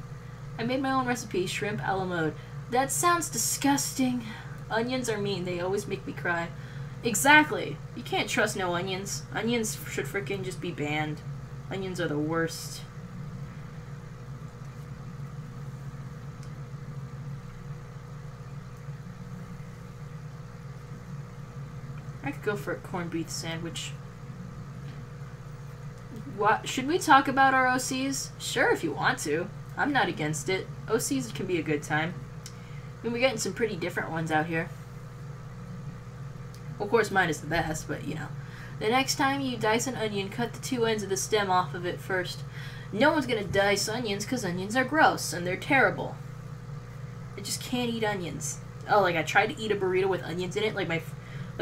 Speaker 1: I made my own recipe, shrimp a la mode. That sounds disgusting. Onions are mean. They always make me cry. Exactly. You can't trust no onions. Onions should frickin' just be banned. Onions are the worst. I could go for a corned beef sandwich. What? Should we talk about our OCs? Sure, if you want to. I'm not against it. OCs can be a good time. I mean, we're getting some pretty different ones out here. Well, of course, mine is the best, but, you know. The next time you dice an onion, cut the 2 ends of the stem off of it first. No one's gonna dice onions because onions are gross, and they're terrible. I just can't eat onions. Oh, like, I tried to eat a burrito with onions in it, like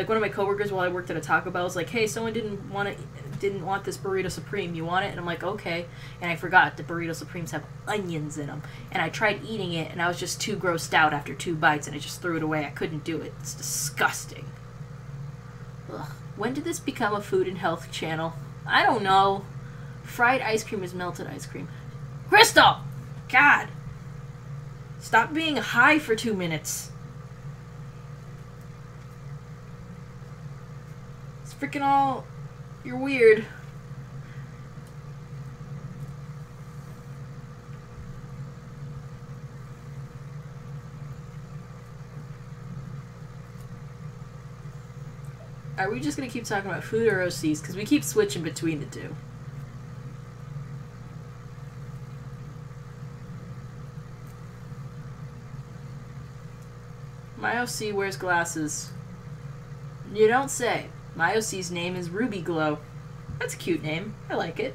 Speaker 1: one of my coworkers while I worked at a Taco Bell was like, hey, someone didn't want this burrito supreme. You want it? And I'm like, okay. And I forgot the burrito supremes have onions in them. And I tried eating it, and I was just too grossed out after 2 bites, and I just threw it away. I couldn't do it. It's disgusting. Ugh. When did this become a food and health channel? I don't know. Fried ice cream is melted ice cream. Crystal! God! Stop being high for 2 minutes. Freaking all... You're weird. Are we just gonna keep talking about food or OCs? Because we keep switching between the two. My OC wears glasses. You don't say. My OC's name is Ruby Glow. That's a cute name. I like it.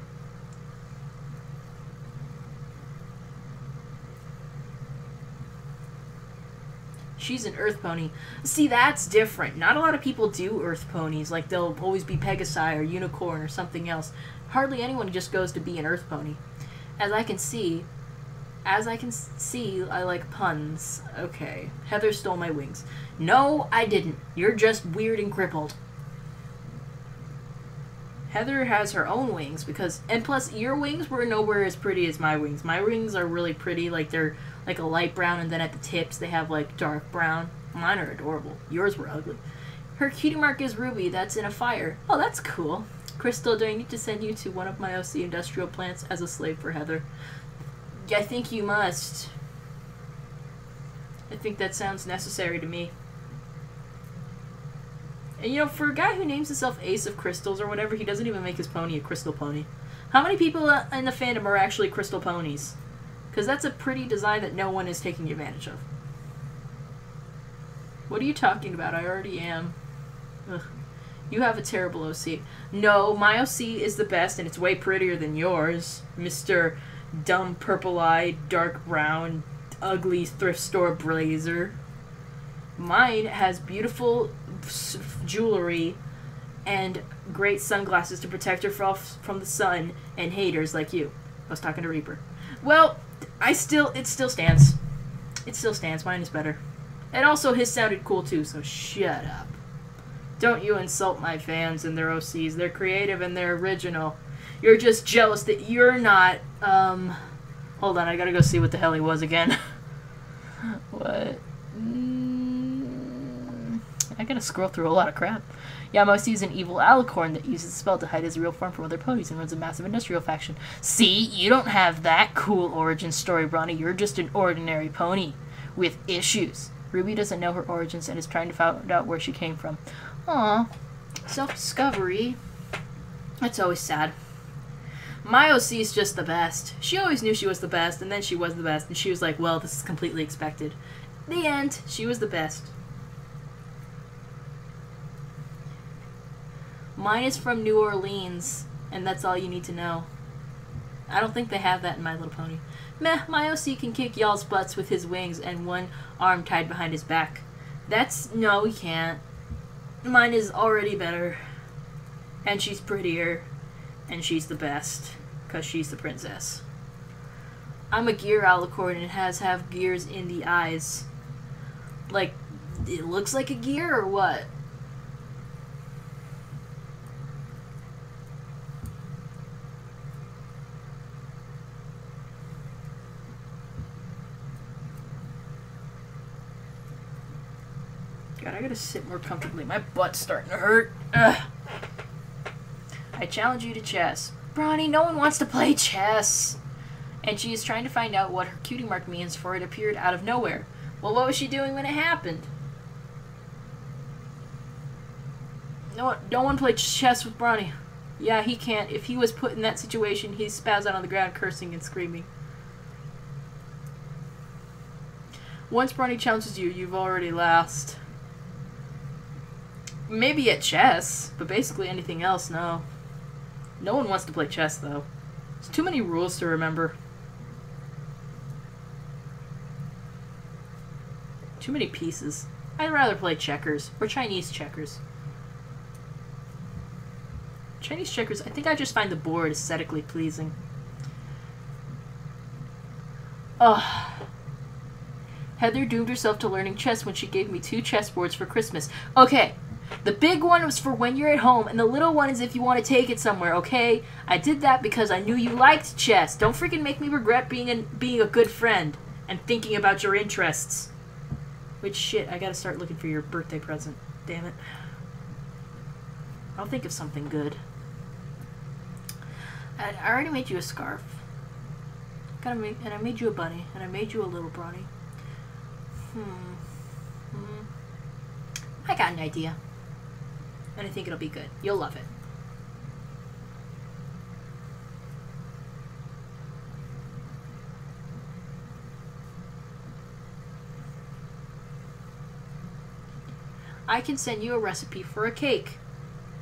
Speaker 1: She's an earth pony. See, that's different. Not a lot of people do earth ponies. Like, they'll always be Pegasi or Unicorn or something else. Hardly anyone just goes to be an earth pony. As I can see, I like puns. Okay. Heather stole my wings. No, I didn't. You're just weird and crippled. Heather has her own wings because, and plus your wings were nowhere as pretty as my wings. My wings are really pretty, like they're like a light brown, and then at the tips they have like dark brown. Mine are adorable. Yours were ugly. Her cutie mark is Ruby. That's in a fire. Oh, that's cool. Crystal, do I need to send you to one of my OC industrial plants as a slave for Heather? I think you must. I think that sounds necessary to me. And you know, for a guy who names himself Ace of Crystals or whatever, he doesn't even make his pony a crystal pony. How many people in the fandom are actually crystal ponies? Because that's a pretty design that no one is taking advantage of. What are you talking about? I already am. Ugh. You have a terrible OC. No, my OC is the best, and it's way prettier than yours, Mr. Dumb purple-eyed, dark brown, ugly thrift store blazer. Mine has beautiful jewelry and great sunglasses to protect her from the sun and haters like you. I was talking to Reaper. Well, it still stands. It still stands. Mine is better. And also his sounded cool too, so shut up. Don't you insult my fans and their OCs. They're creative and they're original. You're just jealous that you're not, hold on, I gotta go see what the hell he was again. What?
Speaker 2: I gotta scroll through a lot of crap. Yamos is an evil alicorn that uses a spell to hide his real form from other ponies and runs a massive industrial faction. See, you don't have that cool origin story, Bronny. You're just an ordinary pony with issues. Ruby doesn't know her origins and is trying to find out where she came from. Aw, self-discovery. That's always sad. My OC is just the best. She always knew she was the best, and then she was the best, and she was like, well, this is completely expected. The end. She was the best. Mine is from New Orleans, and that's all you need to know. I don't think they have that in My Little Pony. Meh, my OC can kick y'all's butts with his wings and one arm tied behind his back. No, he can't. Mine is already better. And she's prettier. And she's the best. Because she's the princess. I'm a gear alicorn and have gears in the eyes. Like, it looks like a gear or what? God, I gotta sit more comfortably. My butt's starting to hurt. Ugh. I challenge you to chess. Bronny, no one wants to play chess. And she is trying to find out what her cutie mark means, for it appeared out of nowhere. Well, what was she doing when it happened? No one play chess with Bronny. Yeah, he can't. If he was put in that situation, he'd spaz out on the ground, cursing and screaming. Once Bronny challenges you, you've already lost. Maybe at chess, but basically anything else, no. No one wants to play chess, though. There's too many rules to remember. Too many pieces. I'd rather play checkers, or Chinese checkers. Chinese checkers, I think I just find the board aesthetically pleasing. Ugh. Heather doomed herself to learning chess when she gave me 2 chessboards for Christmas. Okay. The big one was for when you're at home, and the little one is if you want to take it somewhere, okay? I did that because I knew you liked chess. Don't freaking make me regret being a good friend and thinking about your interests. Which shit, I gotta start looking for your birthday present. Damn it. I'll think of something good. I already made you a scarf. And I made you a bunny, and I made you a little Bronny. I got an idea. And I think it'll be good. You'll love it. I can send you a recipe for a cake.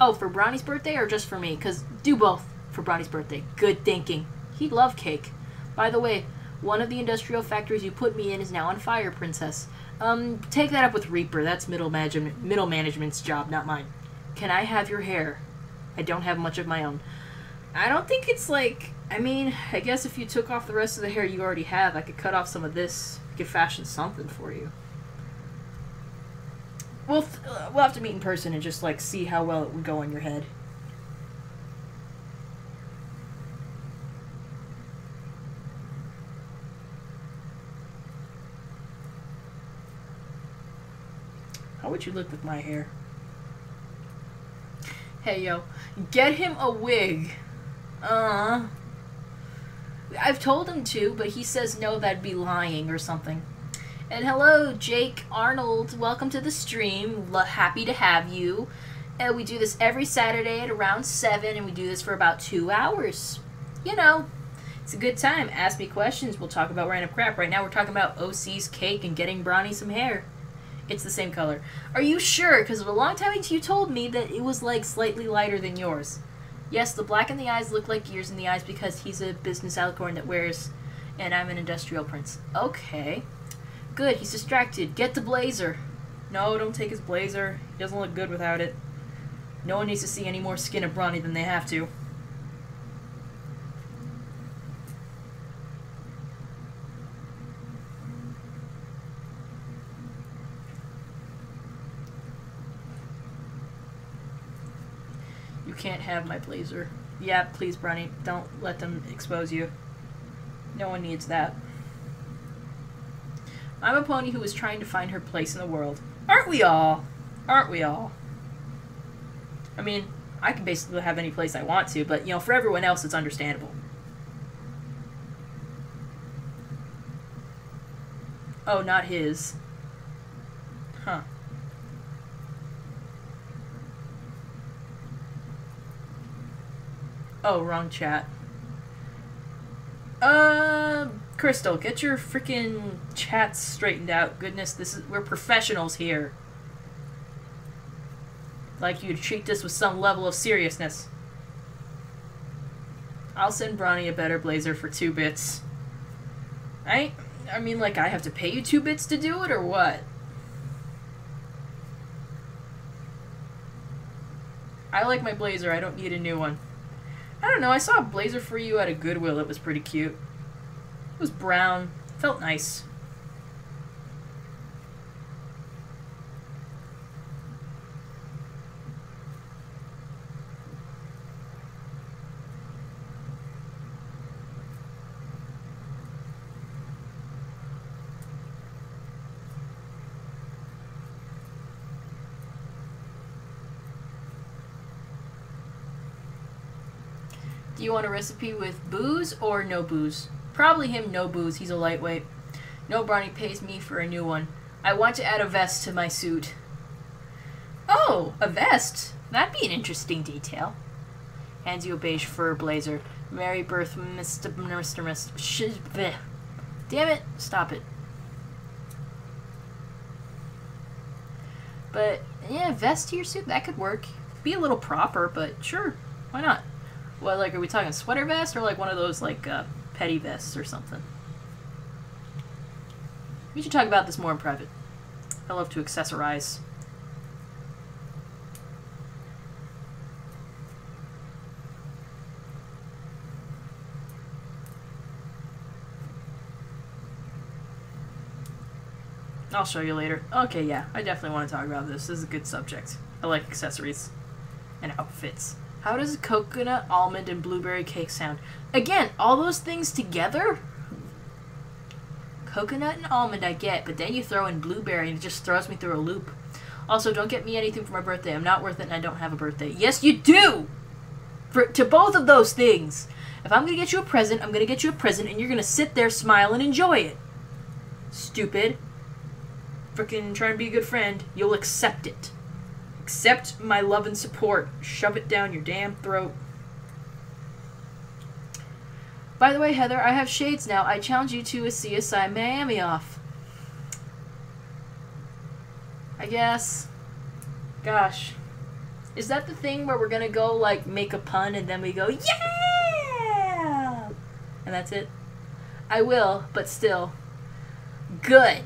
Speaker 2: Oh, for Bronny's birthday or just for me? Because do both for Bronny's birthday. Good thinking. He'd love cake. By the way, one of the industrial factories you put me in is now on fire, Princess. Take that up with Reaper. That's middle management's job, not mine. Can I have your hair? I don't have much of my own. I don't think it's like... I mean, I guess if you took off the rest of the hair you already have, I could cut off some of this. I could fashion something for you. We'll have to meet in person and just, like, see how well it would go on your head. How would you look with my hair? Hey, yo. Get him a wig. I've told him to, but he says no, that'd be lying or something. And hello, Jake Arnold. Welcome to the stream. Happy to have you. We do this every Saturday at around 7, and we do this for about 2 hours. You know, it's a good time. Ask me questions. We'll talk about random crap. Right now we're talking about OC's cake and getting Bronny some hair. It's the same color. Are you sure? Because a long time ago you told me that it was like slightly lighter than yours. Yes, the black in the eyes look like gears in the eyes because he's a business alicorn that wears, and I'm an industrial prince. Okay. Good, he's distracted. Get the blazer. No, don't take his blazer. He doesn't look good without it. No one needs to see any more skin of Bronny than they have to. You can't have my blazer. Yeah, please, Bronny. Don't let them expose you. No one needs that. I'm a pony who is trying to find her place in the world. Aren't we all? Aren't we all? I mean, I can basically have any place I want to, but, you know, for everyone else, it's understandable. Oh, not his. Huh. Oh, wrong chat. Crystal, get your freaking chats straightened out. Goodness, we're professionals here. I'd like you to treat this with some level of seriousness. I'll send Bronny a better blazer for 2 bits. I mean, like, I have to pay you 2 bits to do it, or what? I like my blazer. I don't need a new one. I don't know. I saw a blazer for you at a Goodwill. It was pretty cute. It was brown. Felt nice. Do you want a recipe with booze or no booze? Probably him no booze. He's a lightweight. No, Bronny pays me for a new one. I want to add a vest to my suit. Oh, a vest? That'd be an interesting detail. Hands you a beige fur blazer. Merry birth, Mr. Damn it. Stop it. But, yeah, vest to your suit, that could work. Be a little proper, but sure. Why not? What, like, are we talking sweater vest or like one of those, like, petty vests or something? We should talk about this more in private. I love to accessorize. I'll show you later. Okay, yeah, I definitely want to talk about this. This is a good subject. I like accessories and outfits. How does coconut, almond, and blueberry cake sound? Again, all those things together? Coconut and almond I get, but then you throw in blueberry and it just throws me through a loop. Also, don't get me anything for my birthday. I'm not worth it and I don't have a birthday. Yes, you do! To both of those things. If I'm going to get you a present, I'm going to get you a present and you're going to sit there, smile, and enjoy it. Stupid. Frickin' try and be a good friend. You'll accept it. Accept my love and support. Shove it down your damn throat. By the way, Heather, I have shades now. I challenge you to a CSI Miami off. I guess. Gosh. Is that the thing where we're gonna go, like, make a pun and then we go, yeah! And that's it? I will, but still. Good.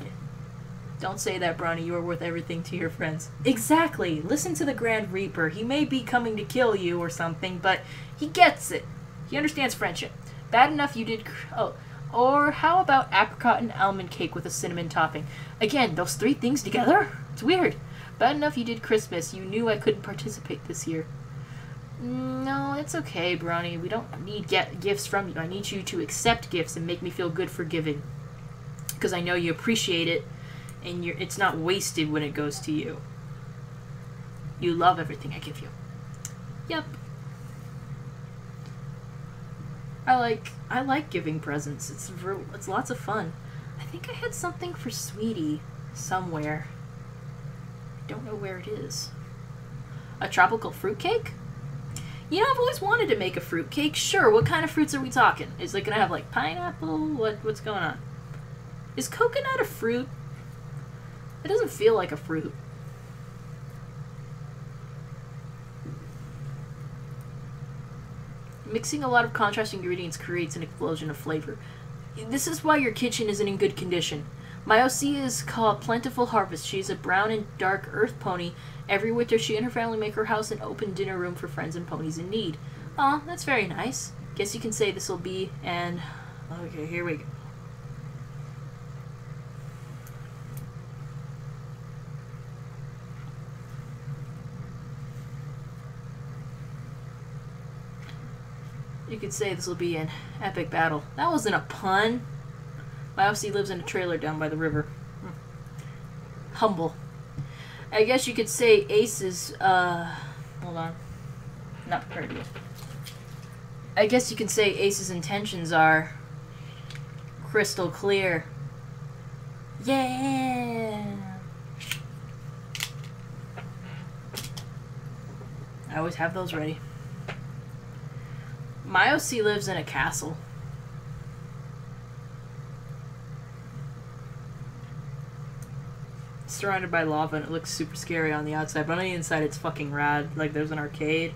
Speaker 2: Don't say that, Bronny. You are worth everything to your friends. Exactly. Listen to the Grand Reaper. He may be coming to kill you or something, but he gets it. He understands friendship. Bad enough you did... Oh. Or how about apricot and almond cake with a cinnamon topping? Again, those 3 things together? It's weird. Bad enough you did Christmas. You knew I couldn't participate this year. No, it's okay, Bronny. We don't need gifts from you. I need you to accept gifts and make me feel good for giving. Because I know you appreciate it. And it's not wasted when it goes to you. You love everything I give you. Yep. I like giving presents. It's lots of fun. I think I had something for Sweetie somewhere. I don't know where it is. A tropical fruitcake? You know, I've always wanted to make a fruitcake. Sure, what kind of fruits are we talking? Is it gonna have like pineapple? What's going on? Is coconut a fruit? It doesn't feel like a fruit. Mixing a lot of contrasting ingredients creates an explosion of flavor. This is why your kitchen isn't in good condition. My OC is called Plentiful Harvest. She's a brown and dark earth pony. Every winter she and her family make her house an open dinner room for friends and ponies in need. Aw, that's very nice. Guess you can say this will be an... Okay, here we go. You could say this will be an epic battle. That wasn't a pun. My OC lives in a trailer down by the river. Humble. I guess you could say Ace's, hold on. Not prepared yet. I guess you could say Ace's intentions are crystal clear. Yeah! I always have those ready. My OC lives in a castle. It's surrounded by lava and it looks super scary on the outside, but on the inside it's fucking rad. Like there's an arcade.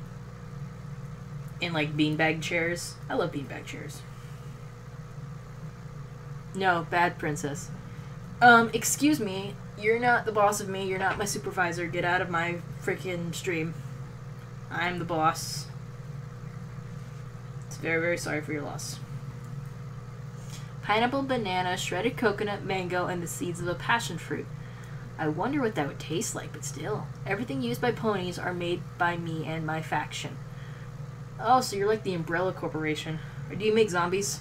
Speaker 2: And like beanbag chairs. I love beanbag chairs. No, bad princess. Excuse me. You're not the boss of me. You're not my supervisor. Get out of my freaking stream. I'm the boss. It's very, very sorry for your loss. Pineapple, banana, shredded coconut, mango, and the seeds of a passion fruit. I wonder what that would taste like, but still. Everything used by ponies are made by me and my faction. Oh, so you're like the Umbrella Corporation. Or do you make zombies?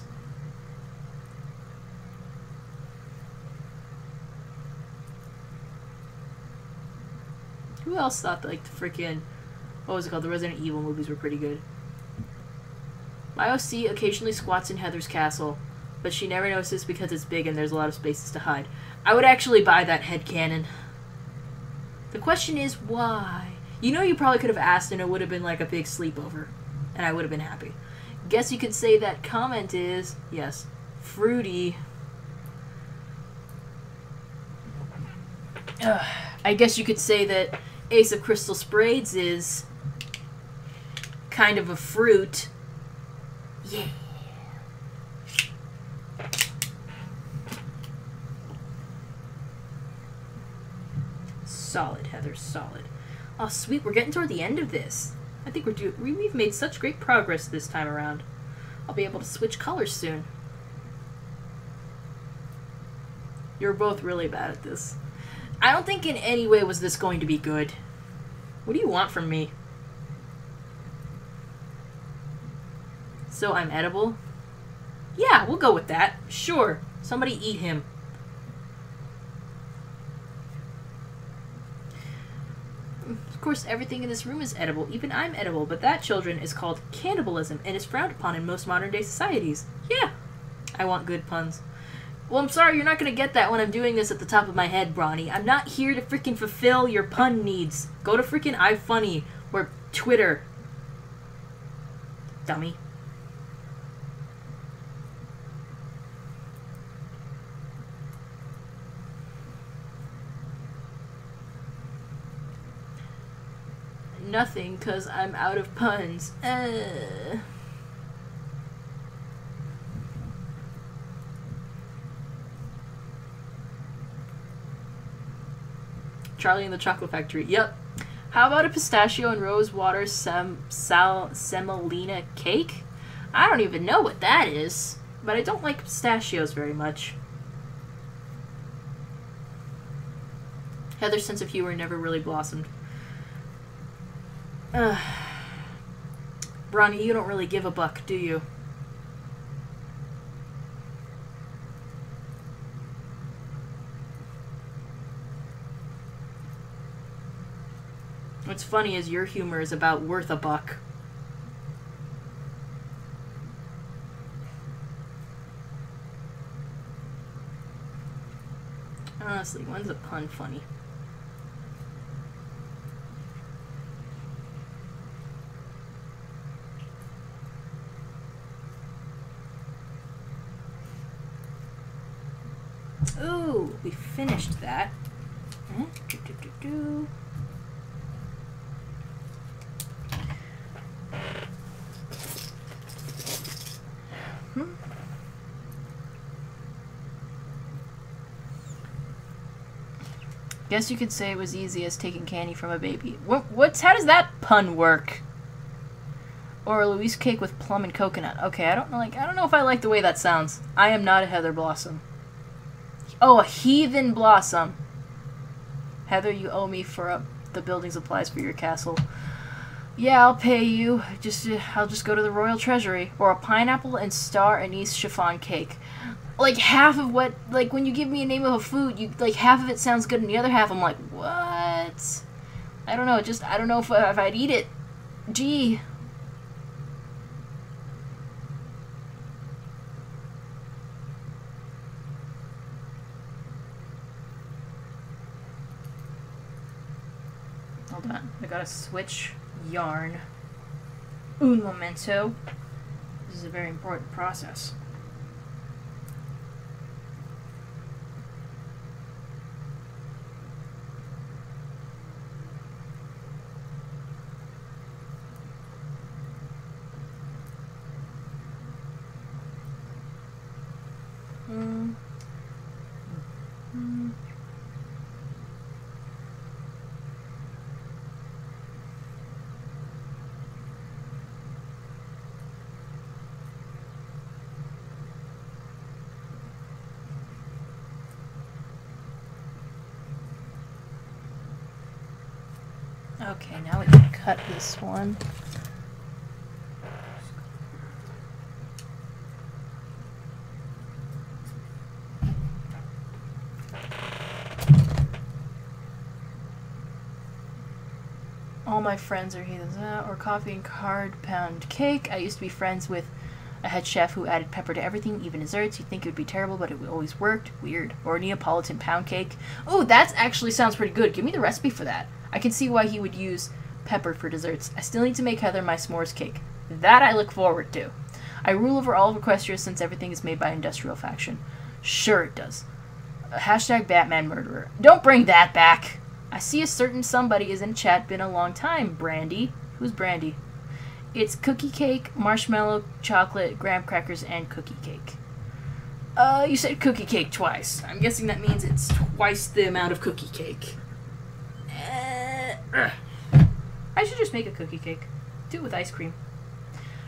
Speaker 2: Who else thought that, like, the freaking... What was it called? The Resident Evil movies were pretty good. My OC occasionally squats in Heather's castle, but she never notices because it's big and there's a lot of spaces to hide. I would actually buy that headcanon. The question is, why? You know, you probably could have asked and it would have been like a big sleepover. And I would have been happy. Guess you could say that comment is, yes, fruity. I guess you could say that Ace of Crystal Spades is kind of a fruit. Yeah. Solid, Heather, solid. Oh, sweet, we're getting toward the end of this. I think we've made such great progress this time around. I'll be able to switch colors soon. You're both really bad at this. I don't think in any way was this going to be good. What do you want from me? So I'm edible? Yeah, we'll go with that. Sure. Somebody eat him. Of course, everything in this room is edible. Even I'm edible, but that, children, is called cannibalism and is frowned upon in most modern-day societies. Yeah. I want good puns. Well, I'm sorry, you're not going to get that when I'm doing this at the top of my head, Bronny. I'm not here to freaking fulfill your pun needs. Go to freaking iFunny or Twitter. Dummy. Nothing, because I'm out of puns. Charlie and the Chocolate Factory. Yep. How about a pistachio and rose water semolina cake? I don't even know what that is, but I don't like pistachios very much. Heather's sense of humor never really blossomed. Bronny, you don't really give a buck, do you? What's funny is your humor is about worth a buck. Honestly, when's a pun funny? Ooh, we finished that. Guess you could say it was easy as taking candy from a baby. How does that pun work? Or a Louise cake with plum and coconut. Okay, I don't know if I like the way that sounds. I am not a Heather Blossom. Oh, a heathen blossom. Heather, you owe me for the building supplies for your castle. Yeah, I'll pay you. I'll just go to the royal treasury. Or a pineapple and star anise chiffon cake. Like half of what, like when you give me a name of a food, like half of it sounds good and the other half I'm like, what? what? I don't know. Just I don't know if I'd eat it. Gee.
Speaker 1: Hold on. I gotta switch yarn. Un momento. This is a very important process. Okay, now we can cut this one. All my friends are heathens. Or coffee and card pound cake. I used to be friends with a head chef who added pepper to everything, even desserts. You'd think it would be terrible, but it always worked. Weird. Or Neapolitan pound cake. Oh, that actually sounds pretty good. Give me the recipe for that. I can see why he would use pepper for desserts. I still need to make Heather my s'mores cake. That I look forward to. I rule over all of Equestria since everything is made by industrial faction. Sure it does. Hashtag Batman murderer. Don't bring that back. I see a certain somebody is in chat. Been a long time. Brandy. Who's Brandy? It's cookie cake, marshmallow, chocolate, graham crackers, and cookie cake. You said cookie cake twice. I'm guessing that means it's twice the amount of cookie cake. I should just make a cookie cake. Do it with ice cream.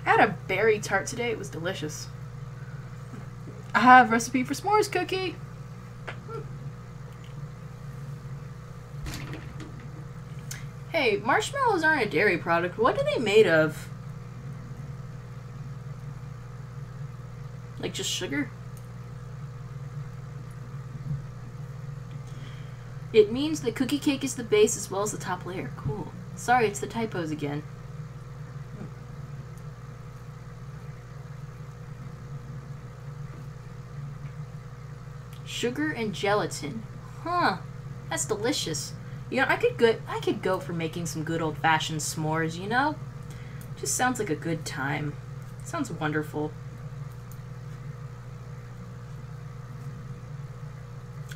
Speaker 1: I had a berry tart today. It was delicious. I have recipe for s'mores cookie. Hey, marshmallows aren't a dairy product. What are they made of? Like just sugar? It means the cookie cake is the base as well as the top layer. Cool. Sorry, it's the typos again. Sugar and gelatin. Huh. That's delicious. You know, I could go for making some good old-fashioned s'mores, you know? Just sounds like a good time. Sounds wonderful.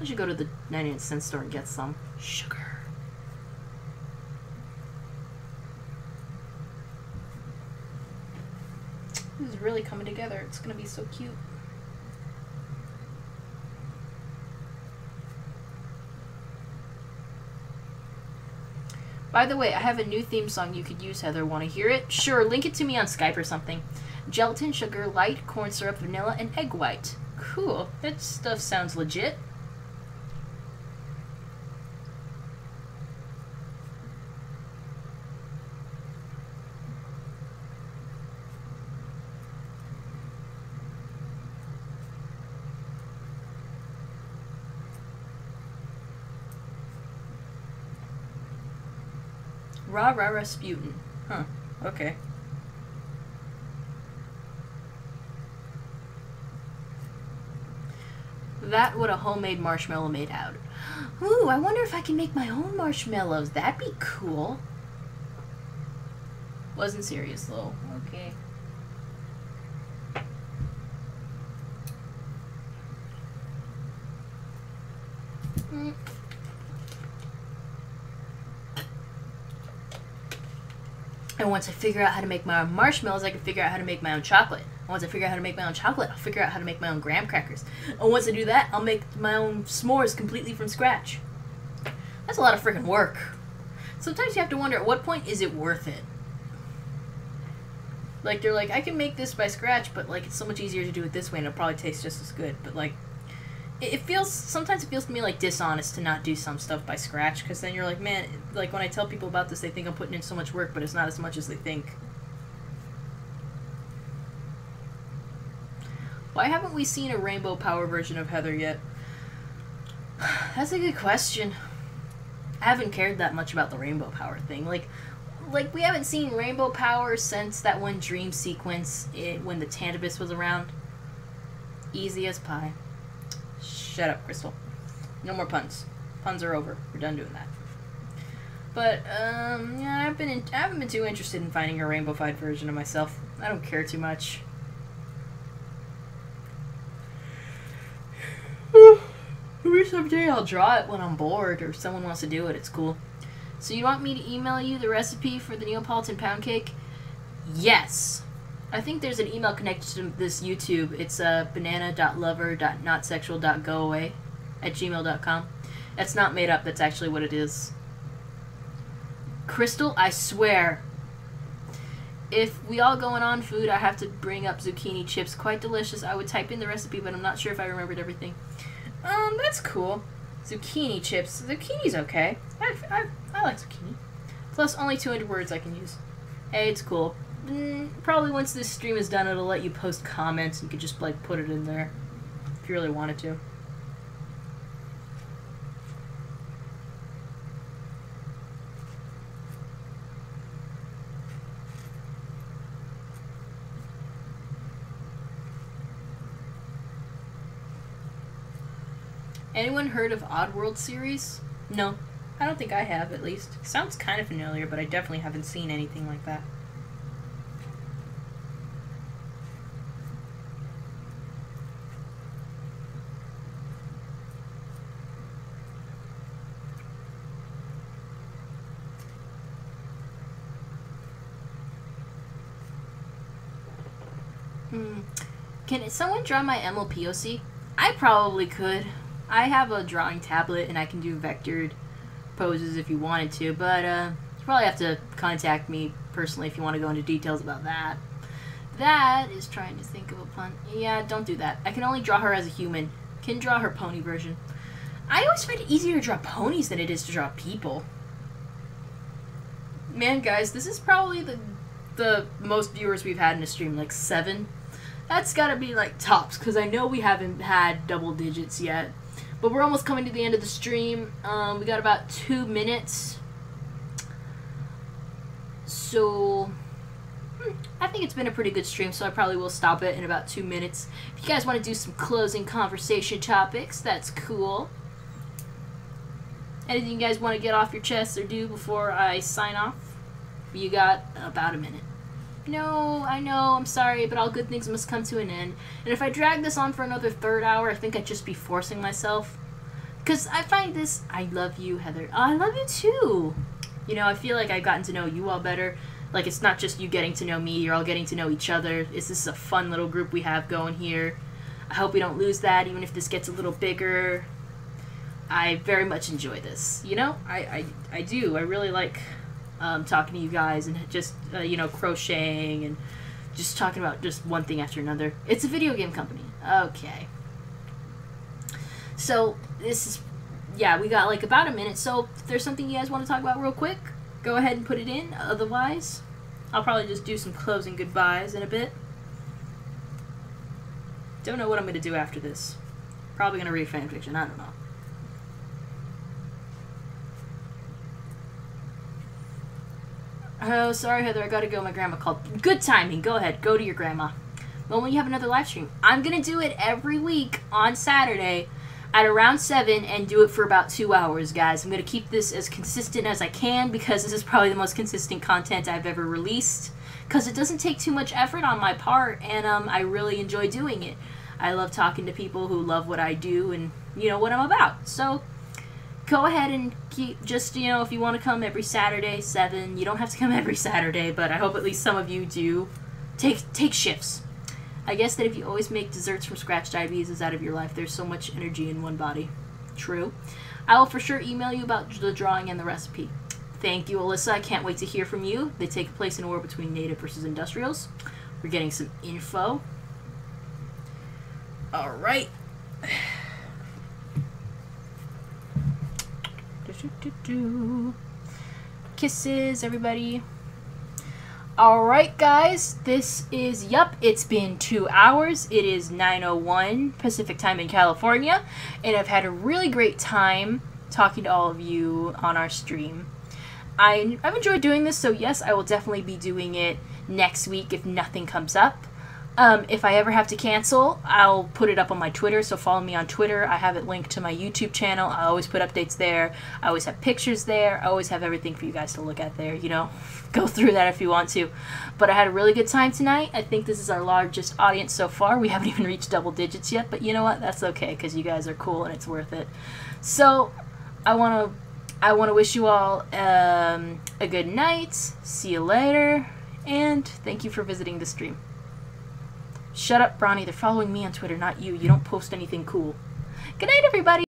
Speaker 1: I should go to the 99-cent store and get some. Sugar. This is really coming together. It's gonna be so cute. By the way, I have a new theme song you could use, Heather. Want to hear it? Sure, link it to me on Skype or something. Gelatin, sugar, light, corn syrup, vanilla, and egg white. Cool. That stuff sounds legit. Rasputin. Huh. Okay. That what a homemade marshmallow made out. Ooh, I wonder if I can make my own marshmallows. That'd be cool. Wasn't serious though. Okay. And once I figure out how to make my own marshmallows, I can figure out how to make my own chocolate. And once I figure out how to make my own chocolate, I'll figure out how to make my own graham crackers. And once I do that, I'll make my own s'mores completely from scratch. That's a lot of freaking work. Sometimes you have to wonder, at what point is it worth it? Like, they're like, I can make this by scratch, but, like, it's so much easier to do it this way, and it'll probably taste just as good. But, like, sometimes it feels to me like dishonest to not do some stuff by scratch, because then you're like, man, like when I tell people about this, they think I'm putting in so much work, but it's not as much as they think. Why haven't we seen a rainbow power version of Heather yet? That's a good question.
Speaker 2: I haven't cared that much about the rainbow power thing. Like we haven't seen rainbow power since that one dream sequence when the Tantabus was around. Easy as pie. Shut up, Crystal. No more puns. Puns are over. We're done doing that. But yeah, I haven't been too interested in finding a rainbow-fied version of myself. I don't care too much. Maybe someday I'll draw it when I'm bored or someone wants to do it. It's cool. So you want me to email you the recipe for the Neapolitan pound cake? Yes. I think there's an email connected to this YouTube. It's banana.lover.notsexual.goaway@gmail.com. That's not made up. That's actually what it is. Crystal, I swear. If we all going on food, I have to bring up zucchini chips. Quite delicious. I would type in the recipe, but I'm not sure if I remembered everything. That's cool. Zucchini chips. Zucchini's okay. I like zucchini. Plus, only 200 words I can use. Hey, it's cool. Probably once this stream is done, it'll let you post comments. You could just, like, put it in there if you really wanted to. Anyone heard of Oddworld series? No. I don't think I have, at least. Sounds kind of familiar, but I definitely haven't seen anything like that. Can someone draw my MLPOC? I probably could. I have a drawing tablet and I can do vectored poses if you wanted to, but you probably have to contact me personally if you want to go into details about that. That is trying to think of a pun. Yeah, don't do that. I can only draw her as a human. Can draw her pony version. I always find it easier to draw ponies than it is to draw people. Man, guys, this is probably the most viewers we've had in a stream, like 7. That's gotta be like tops, because I know we haven't had double digits yet. But we're almost coming to the end of the stream. We got about 2 minutes. So, I think it's been a pretty good stream, so I probably will stop it in about 2 minutes. If you guys want to do some closing conversation topics, that's cool. Anything you guys want to get off your chest or do before I sign off? You got about a minute. No, I know, I'm sorry, but all good things must come to an end. And if I drag this on for another 3rd hour, I think I'd just be forcing myself. Because I find this... I love you, Heather. Oh, I love you too. You know, I feel like I've gotten to know you all better. Like, it's not just you getting to know me, you're all getting to know each other. This is a fun little group we have going here. I hope we don't lose that, even if this gets a little bigger. I very much enjoy this. You know, I do. I really like... talking to you guys and just, you know, crocheting and just talking about just one thing after another. It's a video game company. Okay. So, this is, yeah, we got like about a minute. So, if there's something you guys want to talk about real quick, go ahead and put it in. Otherwise, I'll probably just do some closing goodbyes in a bit. Don't know what I'm going to do after this. Probably going to read fanfiction. I don't know. Oh, sorry, Heather, I gotta go. My grandma called. Good timing. Go ahead. Go to your grandma. When will you have another live stream? I'm gonna do it every week on Saturday at around 7 and do it for about 2 hours, guys. I'm gonna keep this as consistent as I can because this is probably the most consistent content I've ever released because it doesn't take too much effort on my part and I really enjoy doing it. I love talking to people who love what I do and, you know, what I'm about. So... go ahead and keep, just, you know, if you want to come every Saturday, 7, you don't have to come every Saturday, but I hope at least some of you do. Take shifts. I guess that if you always make desserts from scratch, diabetes is out of your life. There's so much energy in one body. True. I will for sure email you about the drawing and the recipe. Thank you, Alyssa. I can't wait to hear from you. They take place in a war between native versus industrials. We're getting some info. All right. Kisses, everybody. Alright, guys. This is, it's been 2 hours. It is 9:01 Pacific time in California. And I've had a really great time talking to all of you on our stream. I've enjoyed doing this, so yes, I will definitely be doing it next week if nothing comes up. If I ever have to cancel, I'll put it up on my Twitter, so follow me on Twitter. I have it linked to my YouTube channel. I always put updates there. I always have pictures there. I always have everything for you guys to look at there, you know. Go through that if you want to. But I had a really good time tonight. I think this is our largest audience so far. We haven't even reached double digits yet, but you know what? That's okay, because you guys are cool and it's worth it. So, I want to wish you all a good night. See you later. And thank you for visiting the stream. Shut up, Bronny. They're following me on Twitter, not you. You don't post anything cool. Good night, everybody.